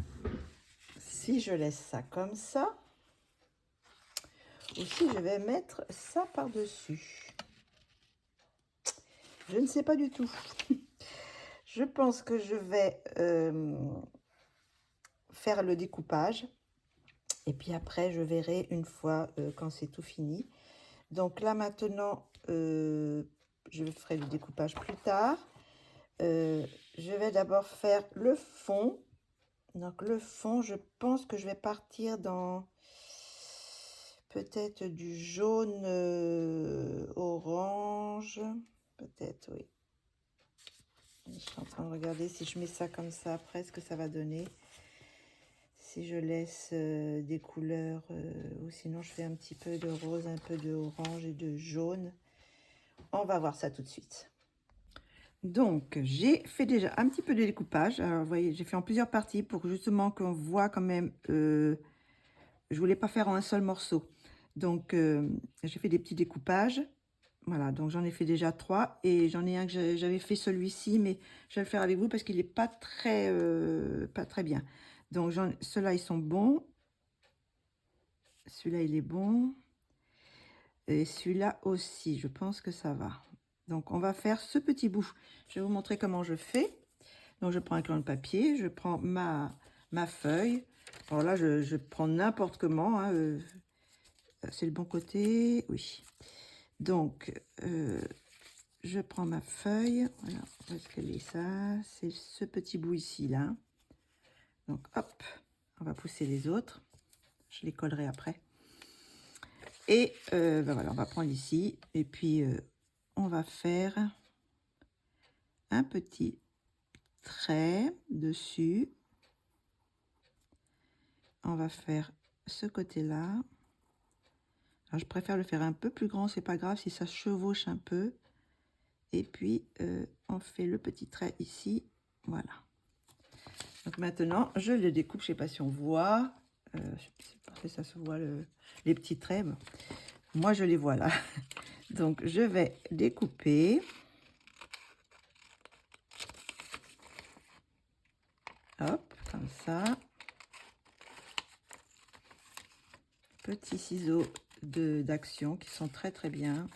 si je laisse ça comme ça ou si je vais mettre ça par-dessus. Je ne sais pas du tout. Je pense que je vais faire le découpage. Et puis après, je verrai une fois quand c'est tout fini. Donc là, maintenant, je ferai le découpage plus tard. Je vais d'abord faire le fond. Donc le fond, je pense que je vais partir dans peut-être du jaune orange. Peut-être, oui. Je suis en train de regarder si je mets ça comme ça après, ce que ça va donner. Si je laisse des couleurs, ou sinon je fais un petit peu de rose, un peu de orange et de jaune. On va voir ça tout de suite. Donc, j'ai fait déjà un petit peu de découpage. Alors, vous voyez, j'ai fait en plusieurs parties pour justement qu'on voit quand même... je voulais pas faire en un seul morceau. Donc, j'ai fait des petits découpages. Voilà, donc j'en ai fait déjà 3. Et j'en ai un que j'avais fait celui-ci, mais je vais le faire avec vous parce qu'il n'est pas très bien. Donc, ceux-là, ils sont bons. Celui-là, il est bon. Et celui-là aussi, je pense que ça va. Donc, on va faire ce petit bout. Je vais vous montrer comment je fais. Donc, je prends un crayon de papier, je prends ma feuille. Alors là, je prends n'importe comment. Hein, c'est le bon côté, oui. Donc, je prends ma feuille. Voilà, où est-ce qu'elle est ça? C'est ce petit bout ici, là. Donc, hop, on va pousser les autres. Je les collerai après. Et ben voilà, on va prendre ici. Et puis, on va faire un petit trait dessus. On va faire ce côté-là. Alors, je préfère le faire un peu plus grand, c'est pas grave si ça chevauche un peu. Et puis, on fait le petit trait ici. Voilà. Donc maintenant, je le découpe. Je sais pas si on voit. Je sais pas si ça se voit, les petits traits. Bon. Moi, je les vois là. Donc, je vais découper. Hop, comme ça. Petits ciseaux d'action qui sont très bien,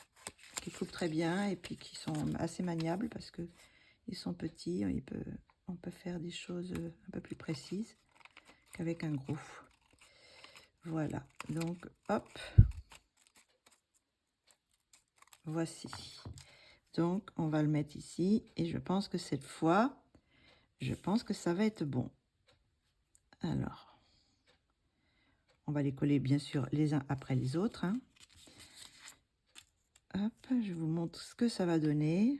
qui coupent très bien et puis qui sont assez maniables parce que ils sont petits. On peut faire des choses un peu plus précises qu'avec un gros. Voilà, donc hop, voici. Donc on va le mettre ici et je pense que cette fois, je pense que ça va être bon. Alors, on va les coller bien sûr les uns après les autres. Hein. Hop, je vous montre ce que ça va donner.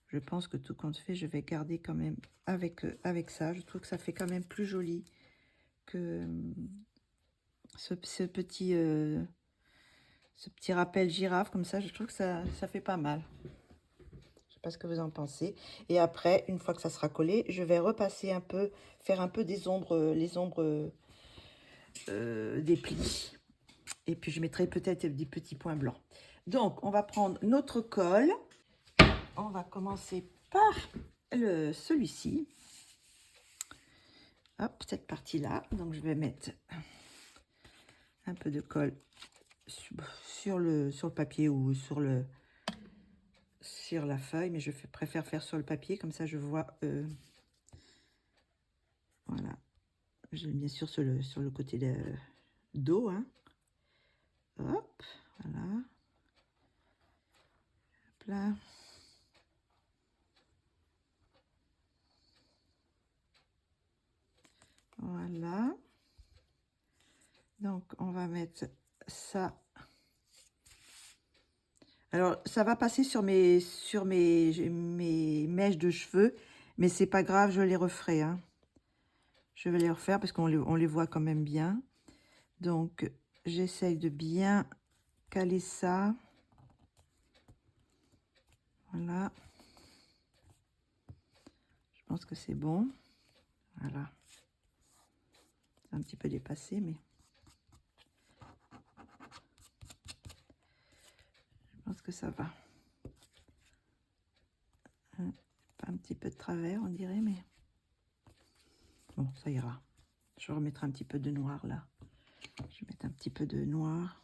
Je pense que tout compte fait, je vais garder quand même avec ça. Je trouve que ça fait quand même plus joli que ce petit rappel girafe comme ça. Je trouve que ça fait pas mal. Je sais pas ce que vous en pensez. Et après, une fois que ça sera collé, je vais repasser un peu, faire un peu des ombres, les ombres des plis. Et puis je mettrai peut-être des petits points blancs. Donc, on va prendre notre colle. On va commencer par celui-ci. Hop, cette partie-là. Donc, je vais mettre un peu de colle sur le papier ou sur la feuille. Mais je préfère faire sur le papier. Comme ça, je vois... voilà. Bien sûr sur le côté dos. Hein. Hop, voilà. Hop là. Voilà. Donc, on va mettre ça. Alors, ça va passer sur mes mèches de cheveux, mais c'est pas grave, je les referai. Hein. Je vais les refaire parce qu'on les voit quand même bien. Donc, j'essaye de bien caler ça. Voilà. Je pense que c'est bon. Voilà. C'est un petit peu dépassé, mais... je pense que ça va. Pas petit peu de travers, on dirait, mais bon, ça ira. Je remettrai un petit peu de noir là. Je vais mettre un petit peu de noir.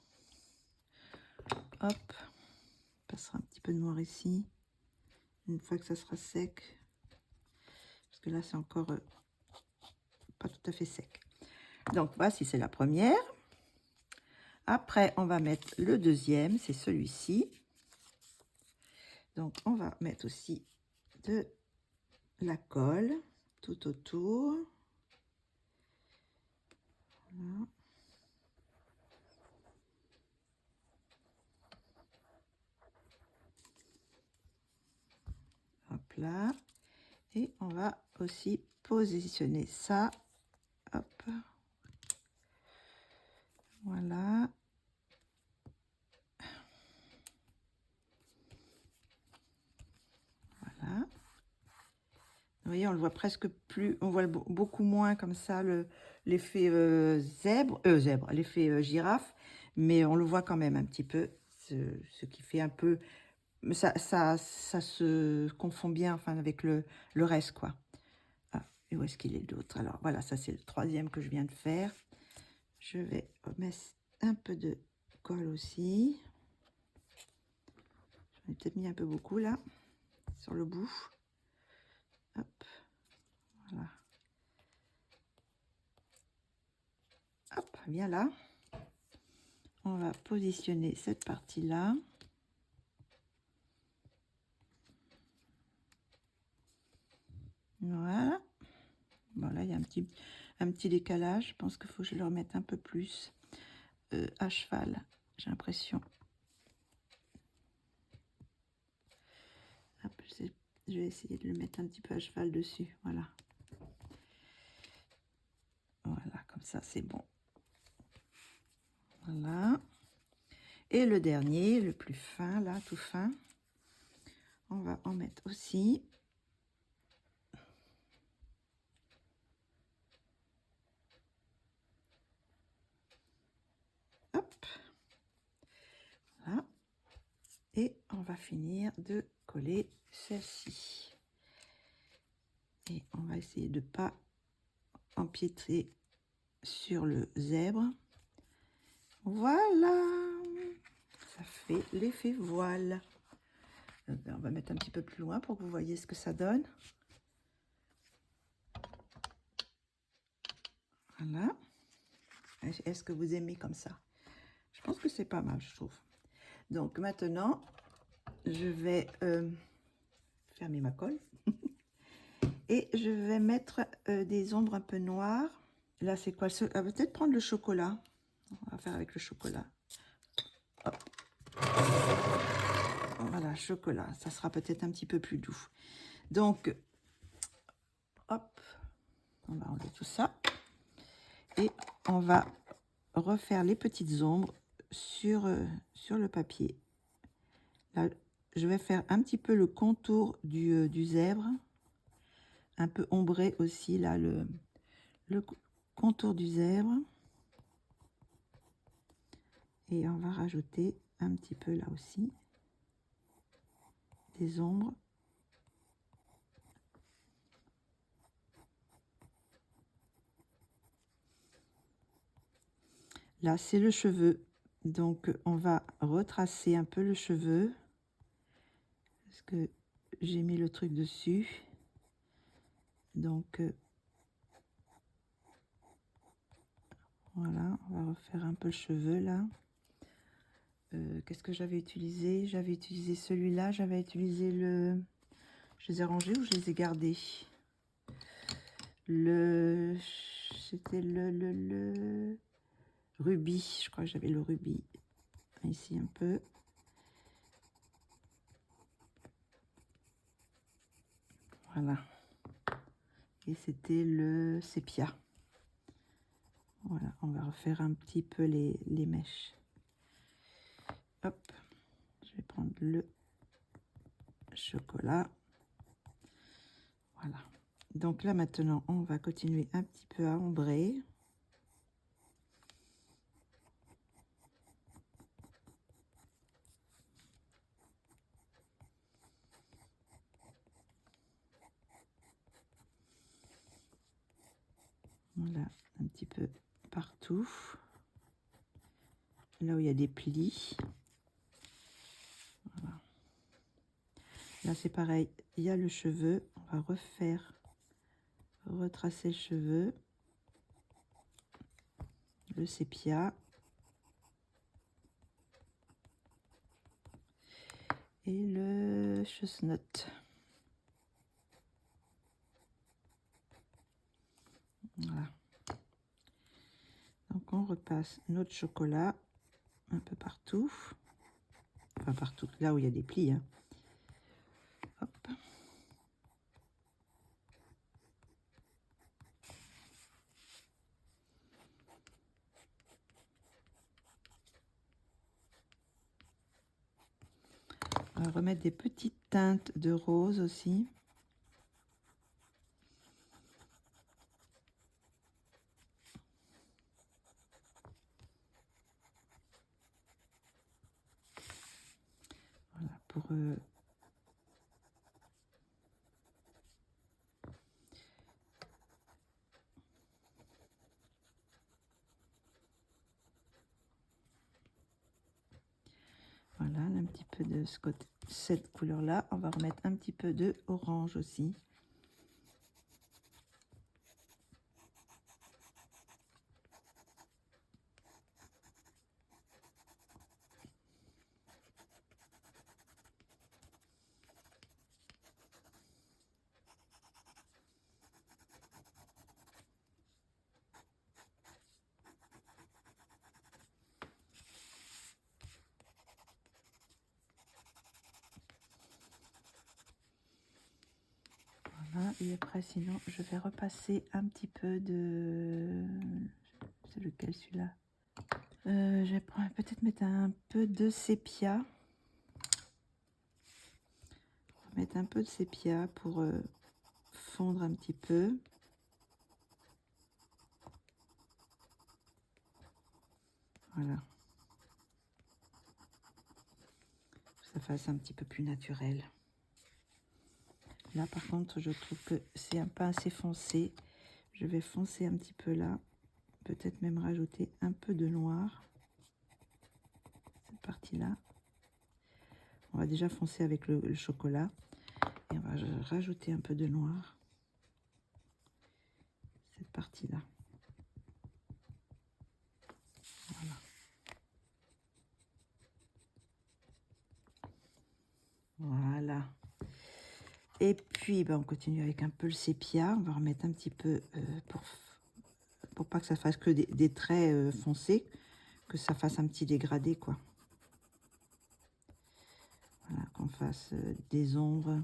Hop, on passera un petit peu de noir ici. Une fois que ça sera sec, parce que là c'est encore pas tout à fait sec. Donc voici, c'est la première. Après, on va mettre le deuxième, c'est celui-ci. Donc on va mettre aussi de la colle tout autour. Voilà. Hop là. Et on va aussi positionner ça. Hop. Voilà. Voilà. Vous voyez, on le voit presque plus, on voit beaucoup moins comme ça l'effet zèbre, l'effet girafe, mais on le voit quand même un petit peu, ce qui fait un peu, ça se confond bien enfin, avec le reste, quoi. Ah, et où est-ce qu'il est l'autre? Alors voilà, ça c'est le troisième que je viens de faire. Je vais mettre un peu de colle aussi. J'en ai peut-être mis un peu beaucoup là, sur le bout. Hop, voilà. Hop, bien là. On va positionner cette partie-là. Voilà. Bon, là, il y a un petit décalage. Je pense qu'il faut que je le remette un peu plus à cheval, j'ai l'impression. Je vais essayer de le mettre un petit peu à cheval dessus. Voilà. Voilà, comme ça, c'est bon. Voilà. Et le dernier, le plus fin, là, tout fin, on va en mettre aussi. Hop. Voilà. Et on va finir de coller celle-ci. Et on va essayer de ne pas empiéter sur le zèbre. Voilà, ça fait l'effet voile. On va mettre un petit peu plus loin pour que vous voyez ce que ça donne. Voilà. Est-ce que vous aimez comme ça? Je pense que c'est pas mal, je trouve. Donc maintenant, je vais fermer ma colle. Et je vais mettre des ombres un peu noires. Là, c'est quoi? On va peut-être prendre le chocolat. On va faire avec le chocolat. Hop. Voilà, chocolat. Ça sera peut-être un petit peu plus doux. Donc, hop, on va enlever tout ça. Et on va refaire les petites ombres sur le papier. Là, je vais faire un petit peu le contour du zèbre. Un peu ombré aussi, là, le contour du zèbre. Et on va rajouter un petit peu là aussi des ombres. Là, c'est le cheveu. Donc, on va retracer un peu le cheveu. Parce que j'ai mis le truc dessus. Donc, voilà, on va refaire un peu le cheveu là. Qu'est-ce que j'avais utilisé? J'avais utilisé celui-là, j'avais utilisé le... Je les ai rangés ou je les ai gardés? C'était le rubis, je crois que j'avais le rubis. Ici un peu. Voilà. Et c'était le sépia. Voilà, on va refaire un petit peu les mèches. Hop, je vais prendre le chocolat. Voilà. Donc là maintenant, on va continuer un petit peu à ombrer. Voilà, un petit peu partout. Là où il y a des plis. Voilà. Là, c'est pareil. Il y a le cheveu. On va retracer le cheveu. Le sépia. Et le chestnut. Voilà. Donc, on repasse notre chocolat un peu partout. Enfin, partout. Là où il y a des plis. Hein. Hop. On va remettre des petites teintes de rose aussi. Voilà, pour voilà, un petit peu de cette couleur-là. On va remettre un petit peu de orange aussi. Voilà, et après, sinon, je vais repasser un petit peu de... C'est lequel, celui-là? Je vais peut-être mettre un peu de sépia. Mettre un peu de sépia pour fondre un petit peu. Voilà. Que ça fasse un petit peu plus naturel. Là, par contre, je trouve que c'est un peu assez foncé. Je vais foncer un petit peu là. Peut-être même rajouter un peu de noir. Cette partie-là. On va déjà foncer avec le chocolat. Et on va rajouter un peu de noir. Cette partie-là. Voilà. Voilà. Et puis, ben, on continue avec un peu le sépia. On va remettre un petit peu pour pas que ça fasse que des traits foncés, que ça fasse un petit dégradé, quoi. Voilà, qu'on fasse des ombres.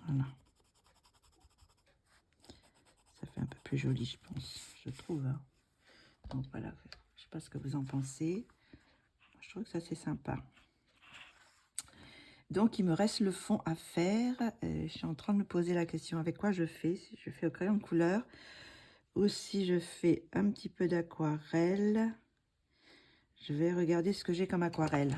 Voilà. Ça fait un peu plus joli, je pense, je trouve. Hein. Donc voilà, je sais pas ce que vous en pensez. Je trouve que ça c'est sympa. Donc il me reste le fond à faire. Je suis en train de me poser la question avec quoi je fais. Si je fais au crayon de couleur ou si je fais un petit peu d'aquarelle. Je vais regarder ce que j'ai comme aquarelle.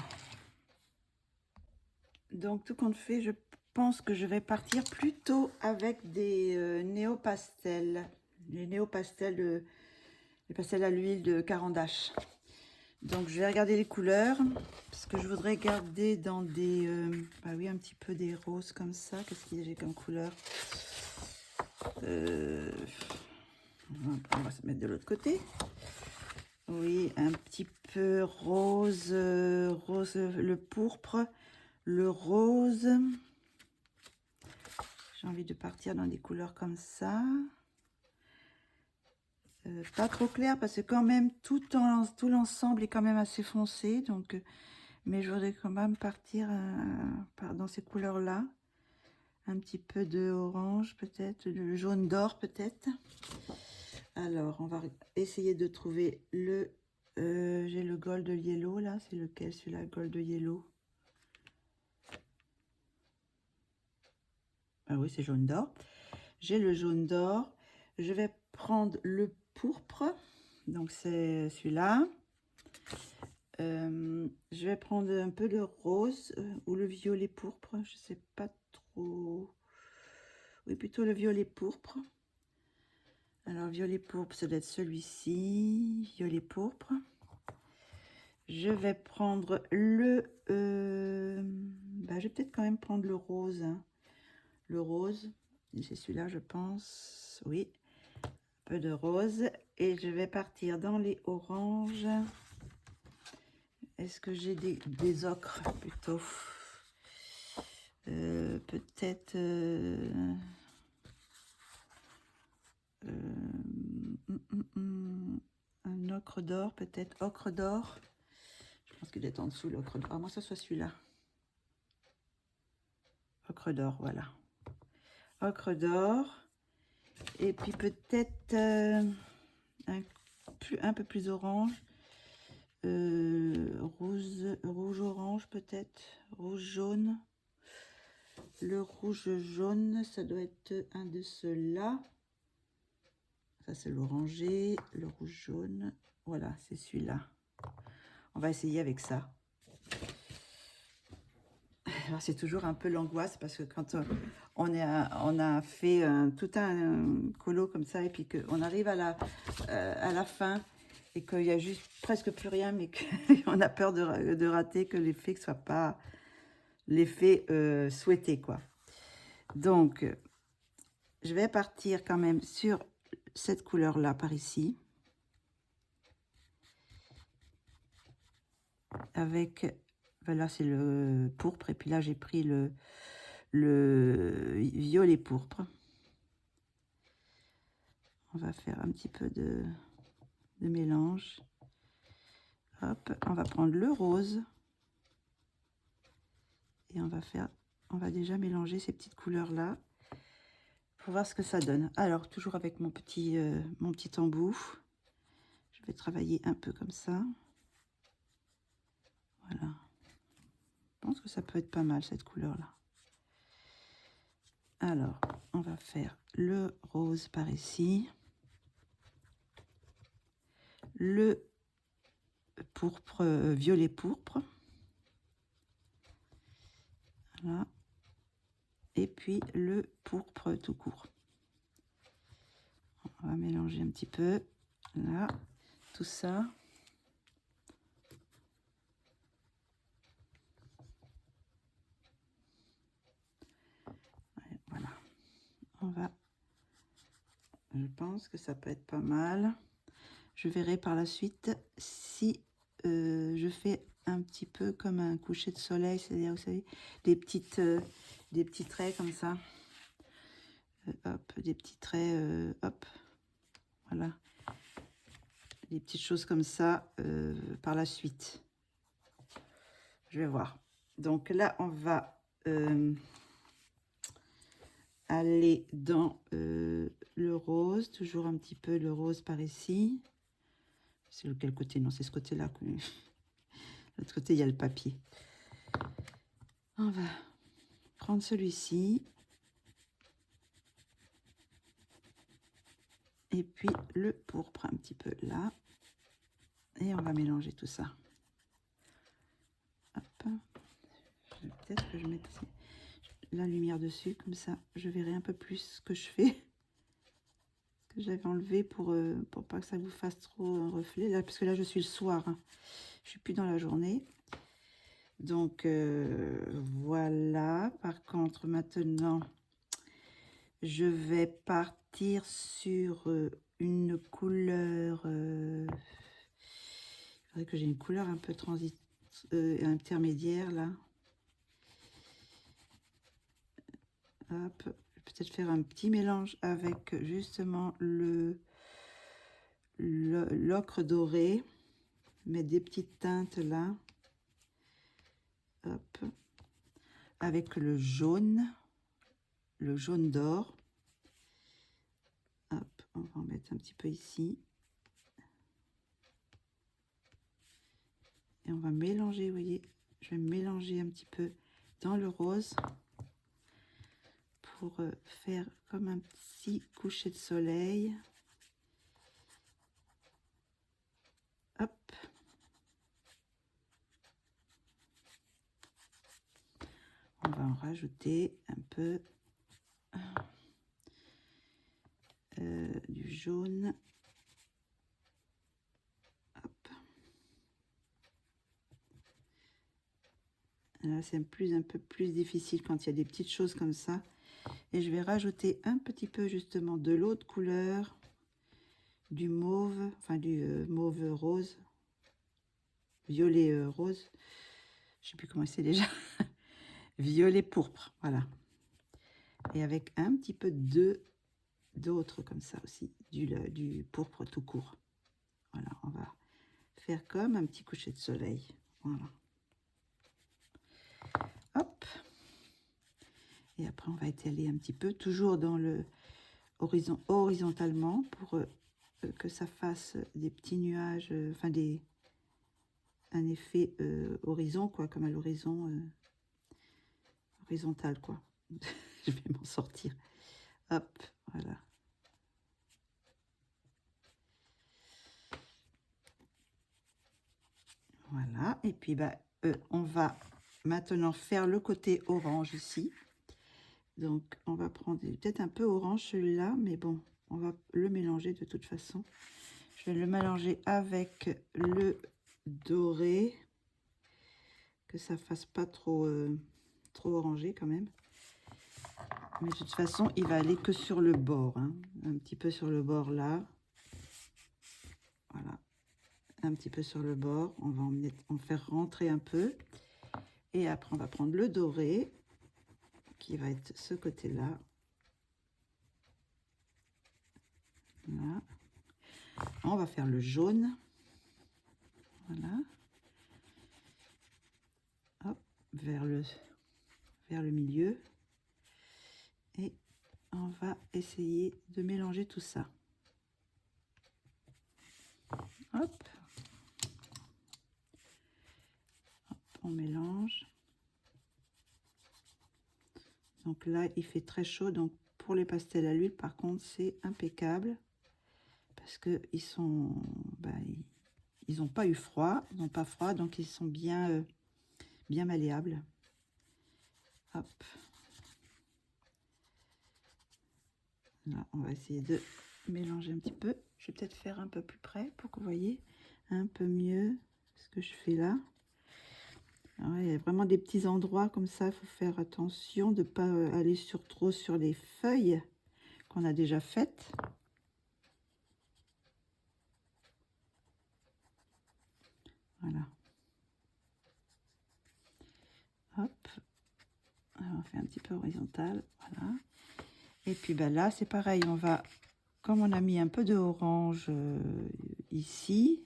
Donc tout compte fait, je pense que je vais partir plutôt avec des néo-pastels. Les néo-pastels, les pastels à l'huile de Caran d'Ache. Donc je vais regarder les couleurs parce que je voudrais garder dans des bah oui, un petit peu des roses comme ça. Qu'est-ce qu'il y a j'ai comme couleur? On va se mettre de l'autre côté. Oui, un petit peu rose, rose, le pourpre, le rose. J'ai envie de partir dans des couleurs comme ça. Pas trop clair parce que quand même tout l'ensemble est quand même assez foncé. Donc, mais je voudrais quand même partir dans ces couleurs-là. Un petit peu de orange peut-être, de jaune d'or peut-être. Alors, on va essayer de trouver le... j'ai le gold yellow là. C'est lequel celui-là, gold yellow? Ah oui, c'est jaune d'or. j'ai le jaune d'or. Je vais prendre le pourpre, donc c'est celui-là. Je vais prendre un peu le rose ou le violet pourpre, je sais pas trop. Oui, plutôt le violet pourpre. Alors, violet pourpre, ça doit être celui-ci, violet pourpre. Je vais prendre le... je vais peut-être quand même prendre le rose. Hein. Le rose, c'est celui-là, je pense. Oui, un peu de rose. Et je vais partir dans les oranges. Est-ce que j'ai des ocres plutôt? Peut-être... un ocre d'or, peut-être. Ocre d'or. Je pense qu'il est en dessous, l'ocre d'or. Ah, moi, ça soit celui-là. Ocre d'or, voilà. Ocre d'or. Et puis peut-être un peu plus orange. Rouge-orange peut-être. Rouge-jaune. Le rouge-jaune, ça doit être un de ceux-là. Ça, c'est l'orangé. Le rouge-jaune. Voilà, c'est celui-là. On va essayer avec ça. Alors, c'est toujours un peu l'angoisse parce que quand on a fait tout un colo comme ça et puis qu'on arrive à la fin et qu'il y a juste presque plus rien, mais qu'on a peur de rater, que l'effet ne soit pas l'effet souhaité, quoi. Donc, je vais partir quand même sur cette couleur-là par ici. Avec, là c'est le pourpre et puis là j'ai pris le violet pourpre. On va faire un petit peu de mélange. Hop, on va prendre le rose. Et on va déjà mélanger ces petites couleurs-là. Pour voir ce que ça donne. Alors, toujours avec mon petit embout. Je vais travailler un peu comme ça. Voilà. Je pense que ça peut être pas mal, cette couleur-là. Alors, on va faire le rose par ici. Le pourpre, violet pourpre. Voilà. Et puis le pourpre tout court. On va mélanger un petit peu. Là, tout ça. Voilà. Je pense que ça peut être pas mal. Je verrai par la suite si je fais un petit peu comme un coucher de soleil, c'est-à-dire, vous savez, des petits traits comme ça. Hop, des petits traits, hop, voilà. Des petites choses comme ça par la suite. Je vais voir. Donc là, on va aller dans le rose, toujours un petit peu le rose par ici. C'est lequel côté? Non, c'est ce côté-là. L'autre côté, il y a le papier. On va prendre celui-ci. Et puis le pourpre un petit peu là. Et on va mélanger tout ça. Hop. Peut-être que je mette la lumière dessus, comme ça je verrai un peu plus ce que je fais. Ce que j'avais enlevé pour pas que ça vous fasse trop un reflet. Là, parce que là je suis le soir. Hein. Je suis plus dans la journée. Donc voilà. Par contre, maintenant, je vais partir sur une couleur. Il faudrait que j'ai une couleur un peu intermédiaire là. Hop, peut-être faire un petit mélange avec justement l'ocre doré, mettre des petites teintes là. Hop, avec le jaune d'or. Hop, on va en mettre un petit peu ici. Et on va mélanger, vous voyez, je vais mélanger un petit peu dans le rose pour faire comme un petit coucher de soleil. Hop. On va en rajouter un peu du jaune. Hop. Là, c'est un peu plus difficile quand il y a des petites choses comme ça. Et je vais rajouter un petit peu justement de l'autre couleur, du mauve, enfin du mauve rose, violet rose. Je sais plus comment c'est déjà. Violet pourpre, voilà. Et avec un petit peu d'autres comme ça aussi, du pourpre tout court. Voilà, on va faire comme un petit coucher de soleil. Voilà. Hop. Et après, on va étaler un petit peu, toujours dans le horizontalement, pour que ça fasse des petits nuages, enfin un effet horizon, quoi, comme à l'horizon horizontal, quoi. Je vais m'en sortir. Hop, voilà. Voilà, et puis bah, on va maintenant faire le côté orange ici. Donc on va prendre peut-être un peu orange celui-là, mais bon, on va le mélanger de toute façon. Je vais le mélanger avec le doré, que ça fasse pas trop, trop orangé quand même. Mais de toute façon, il va aller que sur le bord, hein. Un petit peu sur le bord là. Voilà, un petit peu sur le bord. On va en faire rentrer un peu. Et après, on va prendre le doré, qui va être ce côté-là. Voilà. On va faire le jaune. Voilà. Hop, vers le milieu. Et on va essayer de mélanger tout ça. Hop. Hop, on mélange. Donc là, il fait très chaud. Donc pour les pastels à l'huile, par contre, c'est impeccable. Parce que ils sont... ils n'ont pas eu froid. Ils n'ont pas froid. Donc ils sont bien, bien malléables. Hop. Là, on va essayer de mélanger un petit peu. Je vais peut-être faire un peu plus près pour que vous voyez un peu mieux ce que je fais là. Alors, il y a vraiment des petits endroits comme ça, il faut faire attention de ne pas aller trop sur les feuilles qu'on a déjà faites. Voilà. Hop. Alors, on fait un petit peu horizontal. Voilà. Et puis ben là, c'est pareil, on va, comme on a mis un peu de orange ici,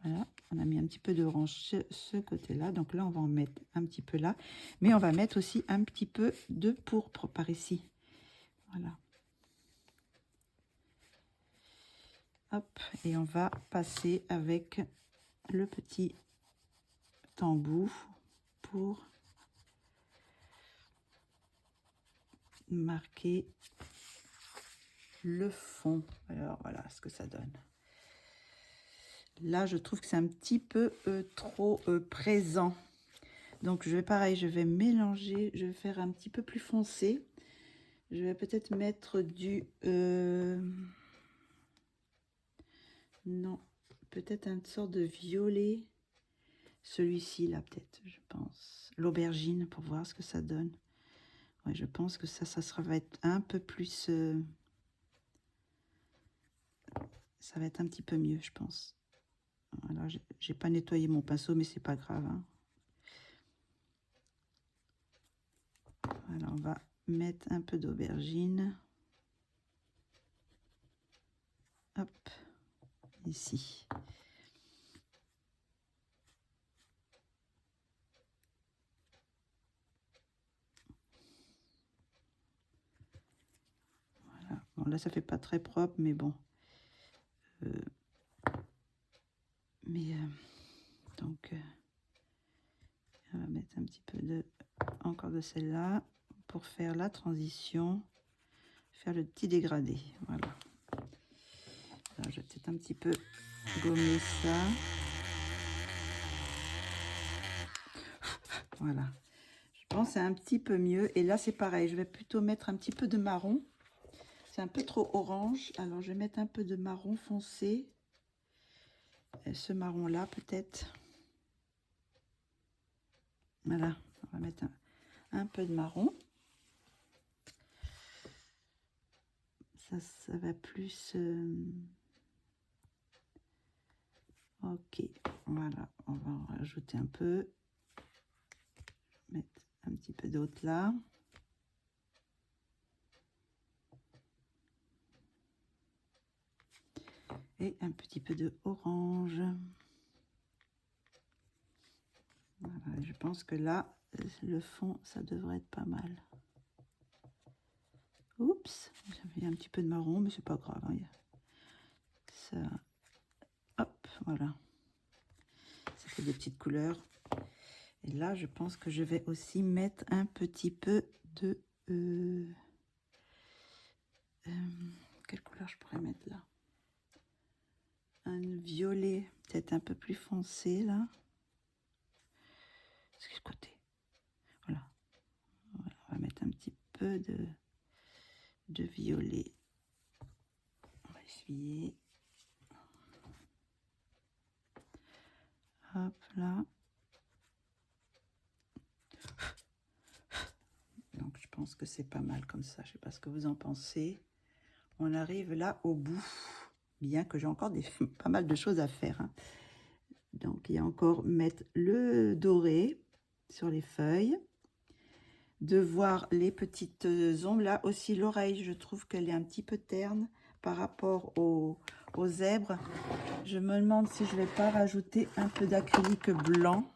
voilà, on a mis un petit peu d'orange ce côté-là. Donc là, on va en mettre un petit peu là. Mais on va mettre aussi un petit peu de pourpre par ici. Voilà. Hop, et on va passer avec le petit tambour pour marquer le fond. Alors voilà ce que ça donne. Là, je trouve que c'est un petit peu trop présent. Donc, je vais mélanger, je vais faire un petit peu plus foncé. Je vais peut-être mettre du... non, peut-être une sorte de violet. Celui-ci, là, peut-être, je pense. L'aubergine, pour voir ce que ça donne. Ouais, je pense que ça va être un peu plus... ça va être un petit peu mieux, je pense. Alors, j'ai pas nettoyé mon pinceau, mais c'est pas grave, hein. Voilà, on va mettre un peu d'aubergine. Hop, ici. Voilà. Bon, là, ça fait pas très propre, mais bon. Donc, on va mettre un petit peu encore de celle-là pour faire la transition, faire le petit dégradé. Voilà. Alors, je vais peut-être un petit peu gommer ça. Voilà. Je pense que c'est un petit peu mieux. Et là, c'est pareil. Je vais plutôt mettre un petit peu de marron. C'est un peu trop orange. Alors, je vais mettre un peu de marron foncé. Et ce marron-là, peut-être. Voilà. On va mettre un peu de marron. Ça va plus... Ok. Voilà. On va en rajouter un peu. Mettre un petit peu d'autre là. Et un petit peu de orange. Voilà, je pense que là, le fond, ça devrait être pas mal. Oups, j'avais un petit peu de marron, mais c'est pas grave. Hein. Ça, hop, voilà. Ça fait des petites couleurs. Et là, je pense que je vais aussi mettre un petit peu de... quelle couleur je pourrais mettre là? Un violet, peut-être un peu plus foncé là. C'est le côté. Voilà. Voilà. On va mettre un petit peu de violet. On va essuyer. Hop là. Donc je pense que c'est pas mal comme ça. Je sais pas ce que vous en pensez. On arrive là au bout. Bien que j'ai encore pas mal de choses à faire. Hein. Donc il y a encore mettre le doré sur les feuilles. De voir les petites ombres. Là aussi l'oreille, je trouve qu'elle est un petit peu terne par rapport aux zèbres. Je me demande si je vais pas rajouter un peu d'acrylique blanc.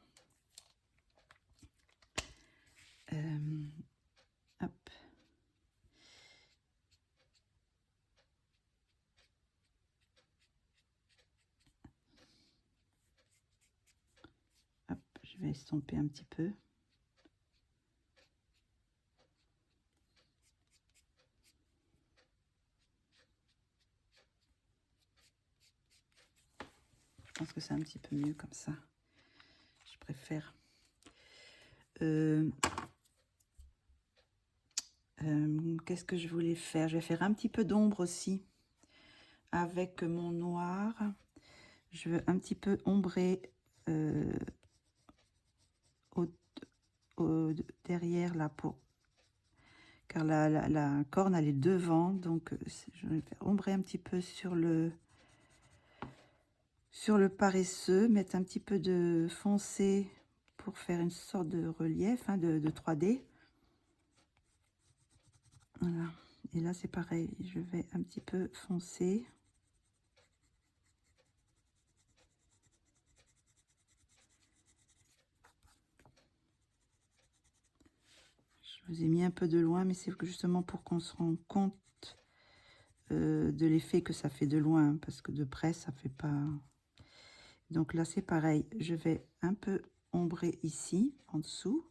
Hop. Hop, je vais estomper un petit peu. Je pense que c'est un petit peu mieux comme ça. Je préfère. Qu'est-ce que je voulais faire? Je vais faire un petit peu d'ombre aussi avec mon noir. Je veux un petit peu ombrer derrière la peau. Car la corne, elle est devant. Donc, je vais faire ombrer un petit peu sur le paresseux. Mettre un petit peu de foncé pour faire une sorte de relief, hein, de 3D. Voilà. Et là, c'est pareil. Je vais un petit peu foncer. Je vous ai mis un peu de loin, mais c'est justement pour qu'on se rende compte de l'effet que ça fait de loin, parce que de près, ça fait pas... Donc là, c'est pareil. Je vais un peu ombrer ici, en dessous.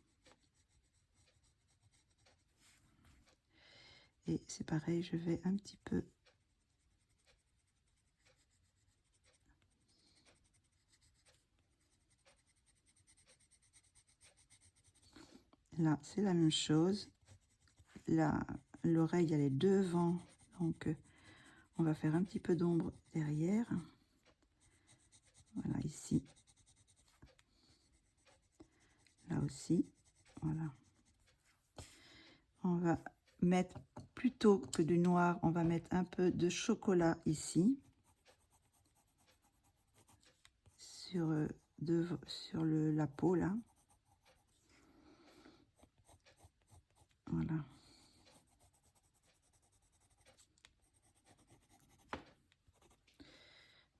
Et c'est pareil, je vais un petit peu... Là, c'est la même chose. Là, l'oreille, elle est devant. Donc, on va faire un petit peu d'ombre derrière. Voilà, ici. Là aussi. Voilà. On va mettre, plutôt que du noir, on va mettre un peu de chocolat ici. Sur, la peau, là. Voilà.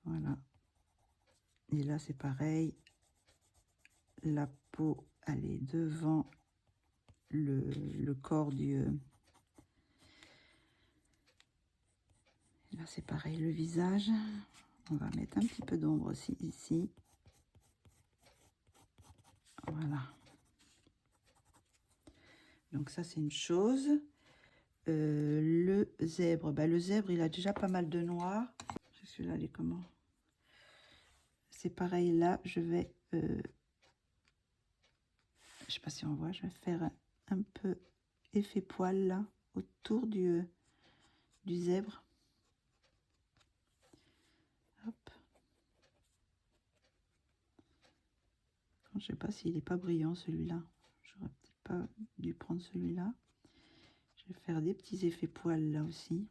Voilà. Et là, c'est pareil. La peau, elle est devant le corps du... Là, c'est pareil, le visage. On va mettre un petit peu d'ombre aussi ici. Voilà. Donc, Donc ça, c'est une chose. Le zèbre, le zèbre, il a déjà pas mal de noir. Celui-là, il est comment? C'est pareil, là, je vais... je sais pas si on voit, je vais faire un peu effet poil, là, autour du zèbre. Hop. Je sais pas s'il est pas brillant, celui-là. J'aurais peut-être pas dû prendre celui-là. Je vais faire des petits effets poils, là aussi.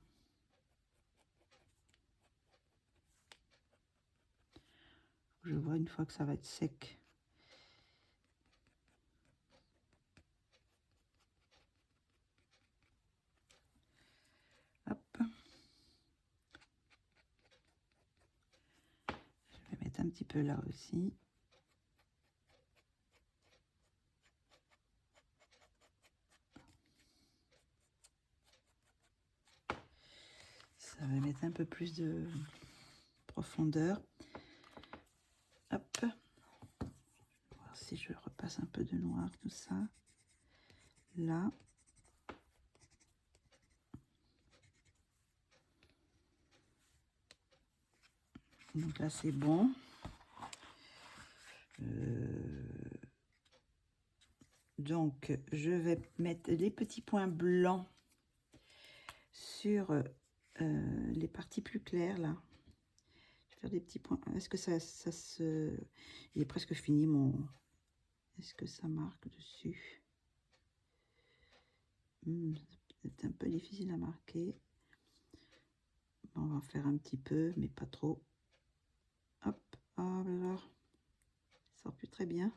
Je vois une fois que ça va être sec. Hop. Je vais mettre un petit peu là aussi. Ça va mettre un peu plus de profondeur. Hop. Voir si je repasse un peu de noir, tout ça. Là. Donc là, c'est bon. Donc, je vais mettre les petits points blancs sur les parties plus claires, là. Je vais faire des petits points. Est-ce que ça se... Il est presque fini, mon... Est-ce que ça marque dessus? C'est un peu difficile à marquer. On va en faire un petit peu, mais pas trop. Hop, alors, ça sort plus très bien.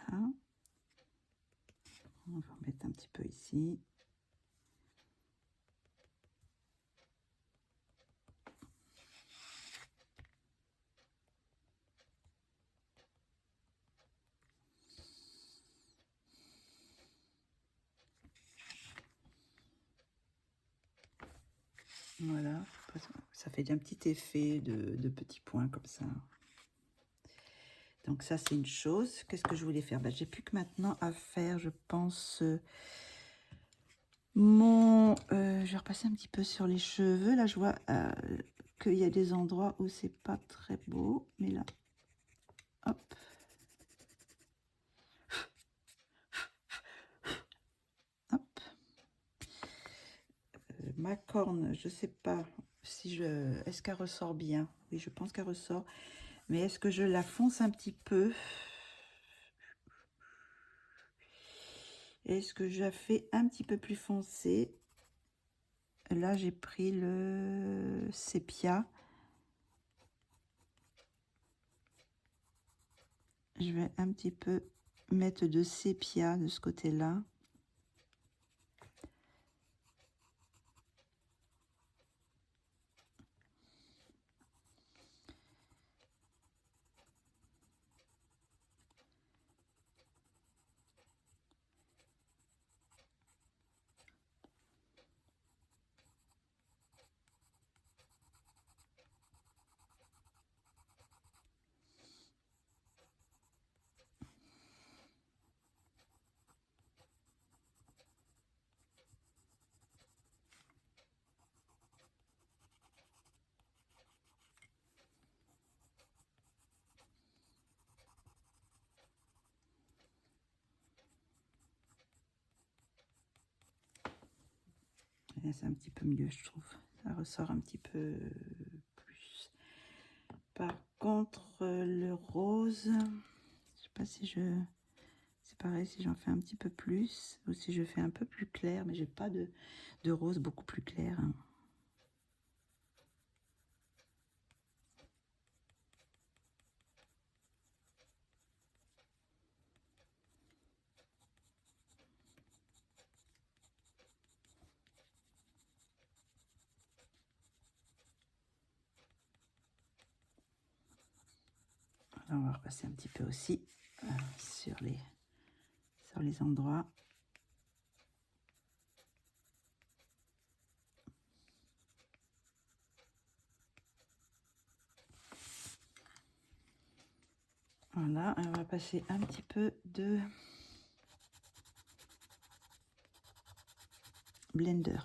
Voilà. On va en mettre un petit peu ici. Voilà, ça fait un petit effet de petits points comme ça. Donc ça, c'est une chose. Qu'est-ce que je voulais faire? J'ai plus que maintenant à faire, je pense, je vais repasser un petit peu sur les cheveux. Là, je vois qu'il y a des endroits où c'est pas très beau. Mais là, hop. Hop. Ma corne, je sais pas si je... Est-ce qu'elle ressort bien? Oui, je pense qu'elle ressort. Mais est-ce que je la fonce un petit peu? Est-ce que je la fais un petit peu plus foncée? Là, j'ai pris le sépia. Je vais un petit peu mettre de sépia de ce côté-là. C'est un petit peu mieux, je trouve. Ça ressort un petit peu plus. Par contre, le rose, je sais pas si je... C'est pareil, si j'en fais un petit peu plus, ou si je fais un peu plus clair, mais j'ai pas de rose beaucoup plus clair. Hein. Là, on va repasser un petit peu aussi sur les endroits. Voilà, on va passer un petit peu de blender.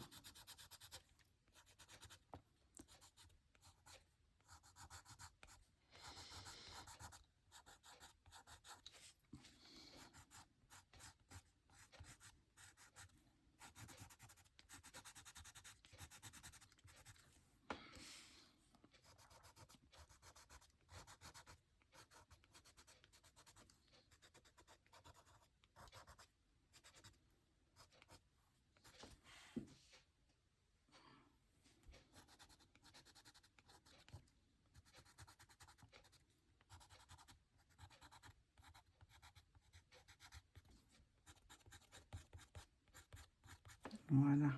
Voilà.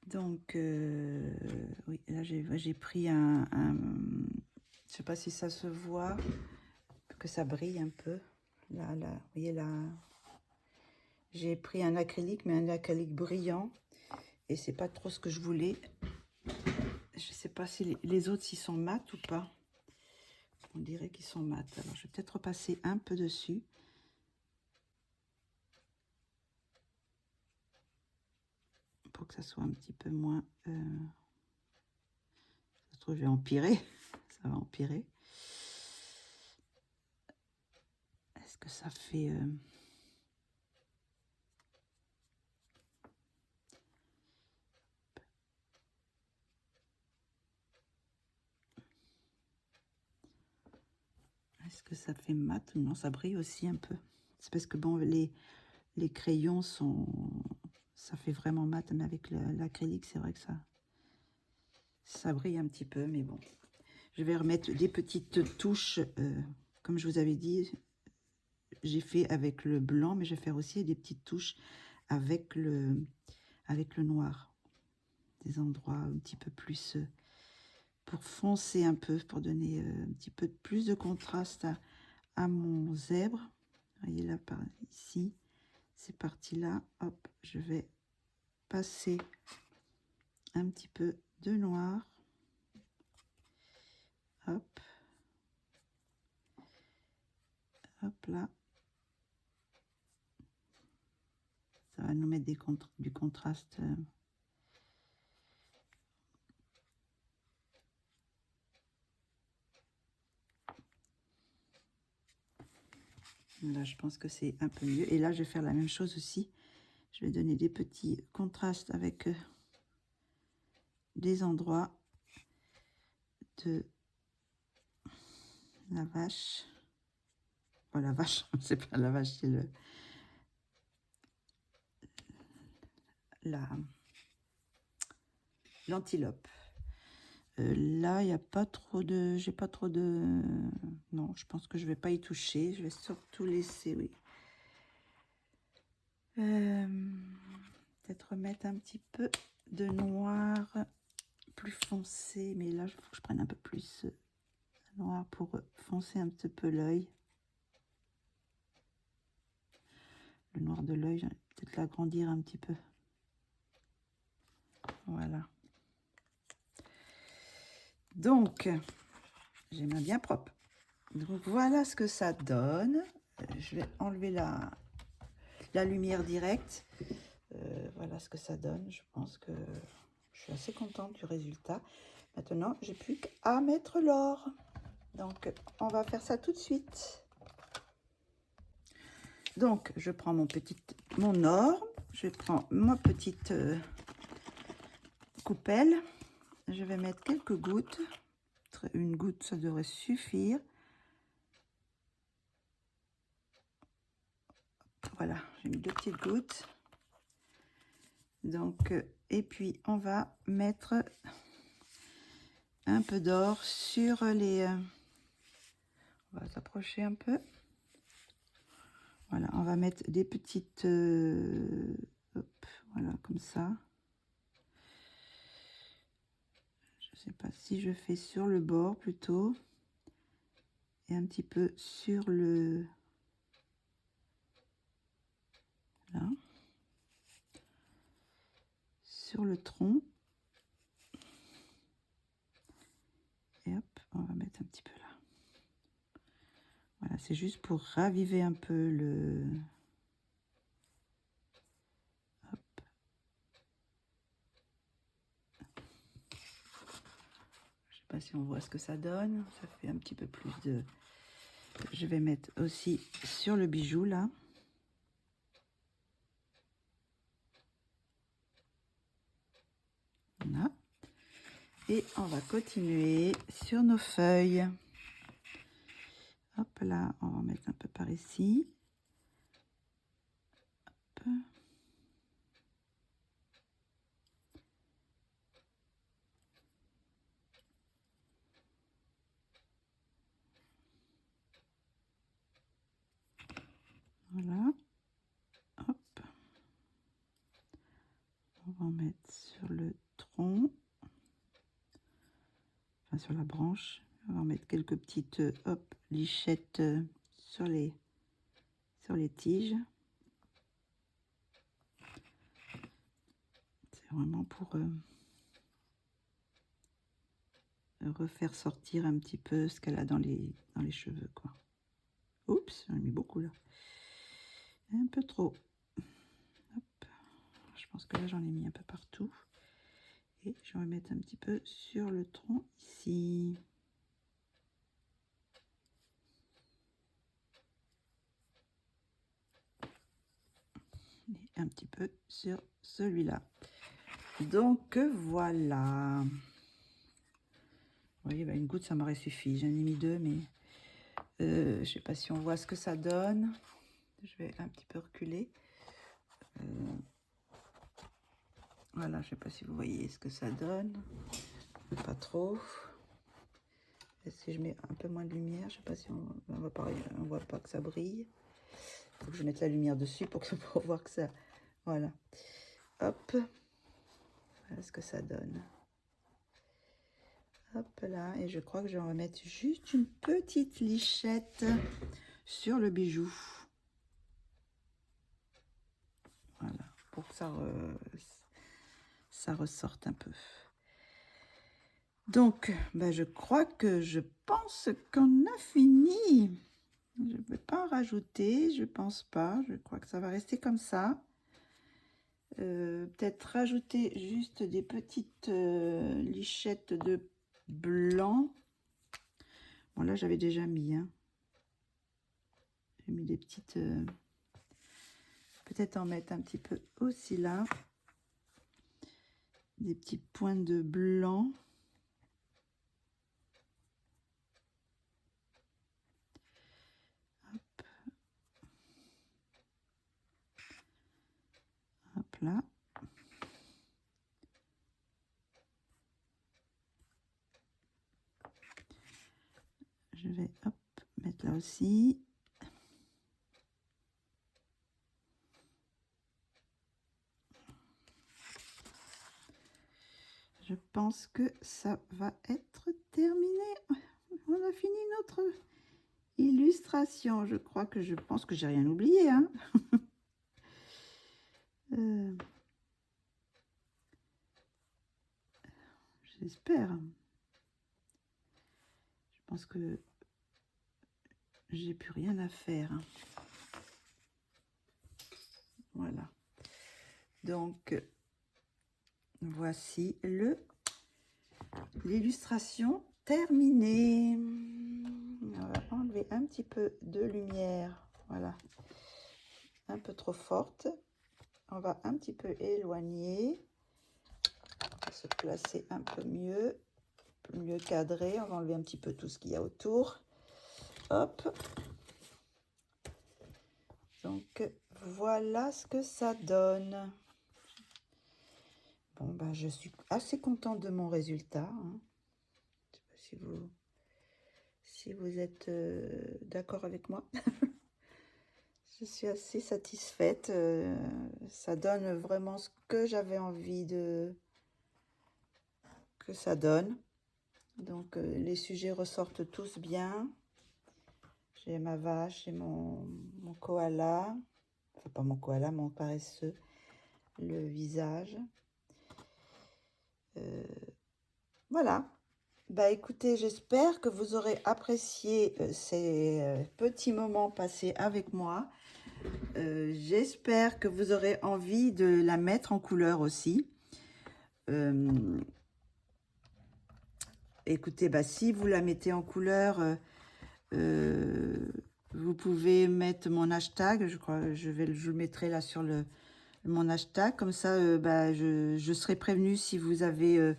Donc, oui, là, j'ai pris je sais pas si ça se voit, que ça brille un peu. Là, vous voyez là, j'ai pris un acrylique, mais un acrylique brillant. Et c'est pas trop ce que je voulais. Je sais pas si les autres, s'ils sont mat ou pas. On dirait qu'ils sont mat. Alors, je vais peut-être repasser un peu dessus. Pour que ça soit un petit peu moins... Ça se trouve, je vais empirer. Ça va empirer. Est-ce que ça fait... Est-ce que ça fait mat ou non? Ça brille aussi un peu. C'est parce que bon, les crayons sont... Ça fait vraiment mat, mais avec l'acrylique, c'est vrai que ça brille un petit peu, mais bon. Je vais remettre des petites touches, comme je vous avais dit, j'ai fait avec le blanc, mais je vais faire aussi des petites touches avec le noir. Des endroits un petit peu plus, pour foncer un peu, pour donner un petit peu plus de contraste à mon zèbre. Vous voyez là, par ici, c'est parti là. Hop, je vais passer un petit peu de noir. Hop. Hop là. Ça va nous mettre du contraste. Là, je pense que c'est un peu mieux. Et là, je vais faire la même chose aussi. Je vais donner des petits contrastes avec des endroits de la vache. Oh, la vache, c'est pas la vache, c'est l'antilope. Là, il n'y a pas trop de... J'ai pas trop de... Non, je pense que je vais pas y toucher. Je vais surtout laisser, oui. Peut-être remettre un petit peu de noir plus foncé. Mais là, il faut que je prenne un peu plus noir pour foncer un petit peu l'œil. Le noir de l'œil, je vais peut-être l'agrandir un petit peu. Voilà. Donc, j'ai ma bien propre. Donc, voilà ce que ça donne. Je vais enlever la lumière directe. Voilà ce que ça donne. Je pense que je suis assez contente du résultat. Maintenant, j'ai plus qu'à mettre l'or. Donc, on va faire ça tout de suite. Donc, je prends mon or. Je prends ma petite coupelle. Je vais mettre quelques gouttes. Une goutte, ça devrait suffire. Voilà, j'ai mis 2 petites gouttes. Donc, et puis, on va mettre un peu d'or sur les... on va s'approcher un peu. Voilà, on va mettre des petites... hop, voilà, comme ça. Je sais pas si je fais sur le bord plutôt. et un petit peu sur le... Là. Sur le tronc. Et hop, on va mettre un petit peu là. Voilà, c'est juste pour raviver un peu le... Hop. Je sais pas si on voit ce que ça donne. Ça fait un petit peu plus de... Je vais mettre aussi sur le bijou là. Voilà. Et on va continuer sur nos feuilles. Hop là, on va mettre un peu par ici. Hop. Voilà. Hop. On va en mettre sur le tronc. Enfin, sur la branche. On va en mettre quelques petites hop, lichettes sur les tiges. C'est vraiment pour refaire sortir un petit peu ce qu'elle a dans les cheveux, quoi. Oups, j'en ai mis beaucoup là. Un peu trop. Hop. Je pense que là j'en ai mis un peu partout. Et je vais mettre un petit peu sur le tronc ici. Et un petit peu sur celui-là. Donc voilà. Vous voyez, bah, une goutte ça m'aurait suffi. J'en ai mis deux, mais je sais pas si on voit ce que ça donne. Je vais un petit peu reculer. Voilà, je sais pas si vous voyez ce que ça donne. Pas trop. Et si je mets un peu moins de lumière, je sais pas si on voit pareil, on voit pas que ça brille. Faut que je mette la lumière dessus pour voir que ça. Voilà. Hop. Voilà ce que ça donne. Hop là, et je crois que je vais remettre juste une petite lichette sur le bijou. Voilà, pour que ça ressorte un peu. Donc, ben, je crois que je pense qu'on a fini. Je ne vais pas en rajouter, je pense pas. Je crois que ça va rester comme ça. Peut-être rajouter juste des petites lichettes de blanc. Bon, là, j'avais déjà mis. Hein. J'ai mis des petites... peut-être en mettre un petit peu aussi là. Des petits points de blanc. Hop. Hop là. Je vais hop, mettre là aussi. Je pense que ça va être terminé. On a fini notre illustration. Je crois que je pense que j'ai rien oublié. Hein. J'espère. Je pense que j'ai plus rien à faire. Voilà. Donc, voici l'illustration terminée. On va enlever un petit peu de lumière. Voilà. Un peu trop forte. On va un petit peu éloigner. On va se placer un peu mieux cadré. On va enlever un petit peu tout ce qu'il y a autour. Hop. Donc, voilà ce que ça donne. Bon, ben, je suis assez contente de mon résultat. Hein. Je sais pas si vous êtes d'accord avec moi. Je suis assez satisfaite. Ça donne vraiment ce que j'avais envie que ça donne. Donc, les sujets ressortent tous bien. J'ai ma vache, j'ai mon koala. Enfin, pas mon koala, mon paresseux. Le visage. Voilà. Bah écoutez, j'espère que vous aurez apprécié ces petits moments passés avec moi. J'espère que vous aurez envie de la mettre en couleur aussi. Écoutez, bah, si vous la mettez en couleur, vous pouvez mettre mon hashtag. Je crois, je le mettrai là sur mon hashtag. Comme ça, bah, je serai prévenue si vous avez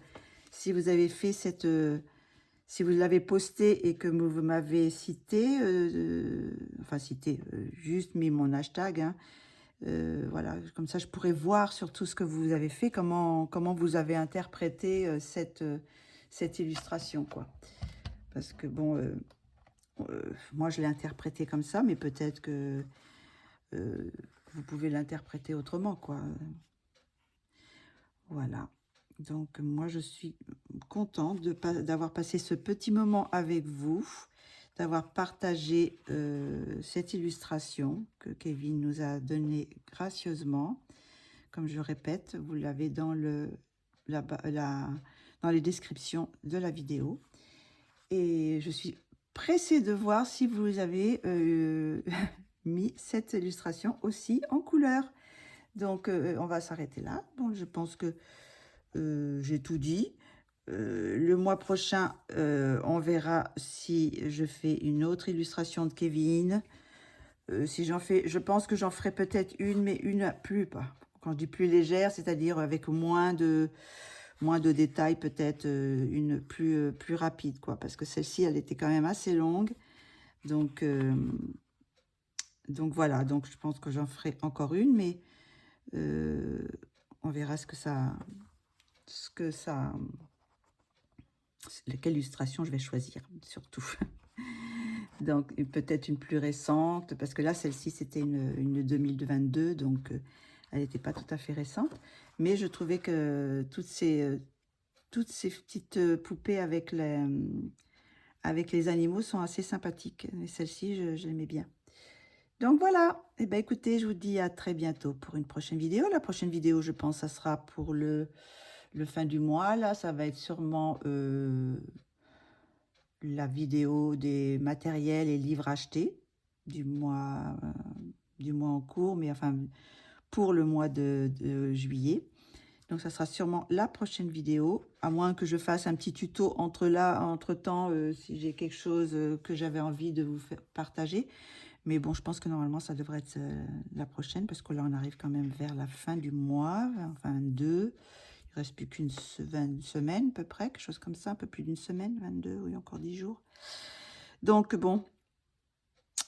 fait cette... si vous l'avez posté et que vous m'avez cité, enfin cité, juste mis mon hashtag, hein, voilà, comme ça je pourrais voir sur tout ce que vous avez fait, comment vous avez interprété cette illustration, quoi. Parce que bon, moi je l'ai interprété comme ça, mais peut-être que vous pouvez l'interpréter autrement, quoi. Voilà. Donc, moi, je suis contente d'avoir passé ce petit moment avec vous, d'avoir partagé cette illustration que Kevin nous a donnée gracieusement. Comme je répète, vous l'avez dans dans les descriptions de la vidéo. Et je suis pressée de voir si vous avez mis cette illustration aussi en couleur. Donc, on va s'arrêter là. Bon, je pense que j'ai tout dit. Le mois prochain, on verra si je fais une autre illustration de Kevin. Si j'en fais, je pense que j'en ferai peut-être une, mais une plus, pas. Quand je dis plus légère, c'est-à-dire avec moins de détails, peut-être une plus rapide, quoi. Parce que celle-ci, elle était quand même assez longue. Donc voilà, donc je pense que j'en ferai encore une, mais on verra quelle illustration je vais choisir, surtout. Donc, peut-être une plus récente, parce que là, celle-ci, c'était une 2022, donc elle n'était pas tout à fait récente. Mais je trouvais que toutes ces petites poupées avec les animaux sont assez sympathiques. Et celle-ci, je l'aimais bien. Donc voilà, et ben écoutez, je vous dis à très bientôt pour une prochaine vidéo. La prochaine vidéo, je pense, ça sera pour le fin du mois. Là, ça va être sûrement la vidéo des matériels et livres achetés du mois en cours, mais enfin pour le mois de juillet. Donc ça sera sûrement la prochaine vidéo, à moins que je fasse un petit tuto entre temps, si j'ai quelque chose que j'avais envie de vous faire partager. Mais bon, je pense que normalement ça devrait être la prochaine, parce que là on arrive quand même vers la fin du mois, enfin 22. Il ne reste plus qu'une semaine à peu près, quelque chose comme ça, un peu plus d'une semaine, 22, oui, encore 10 jours. Donc bon,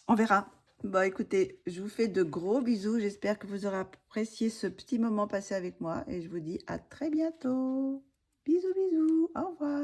on verra. Bon, écoutez, je vous fais de gros bisous. J'espère que vous aurez apprécié ce petit moment passé avec moi. Et je vous dis à très bientôt. Bisous, bisous. Au revoir.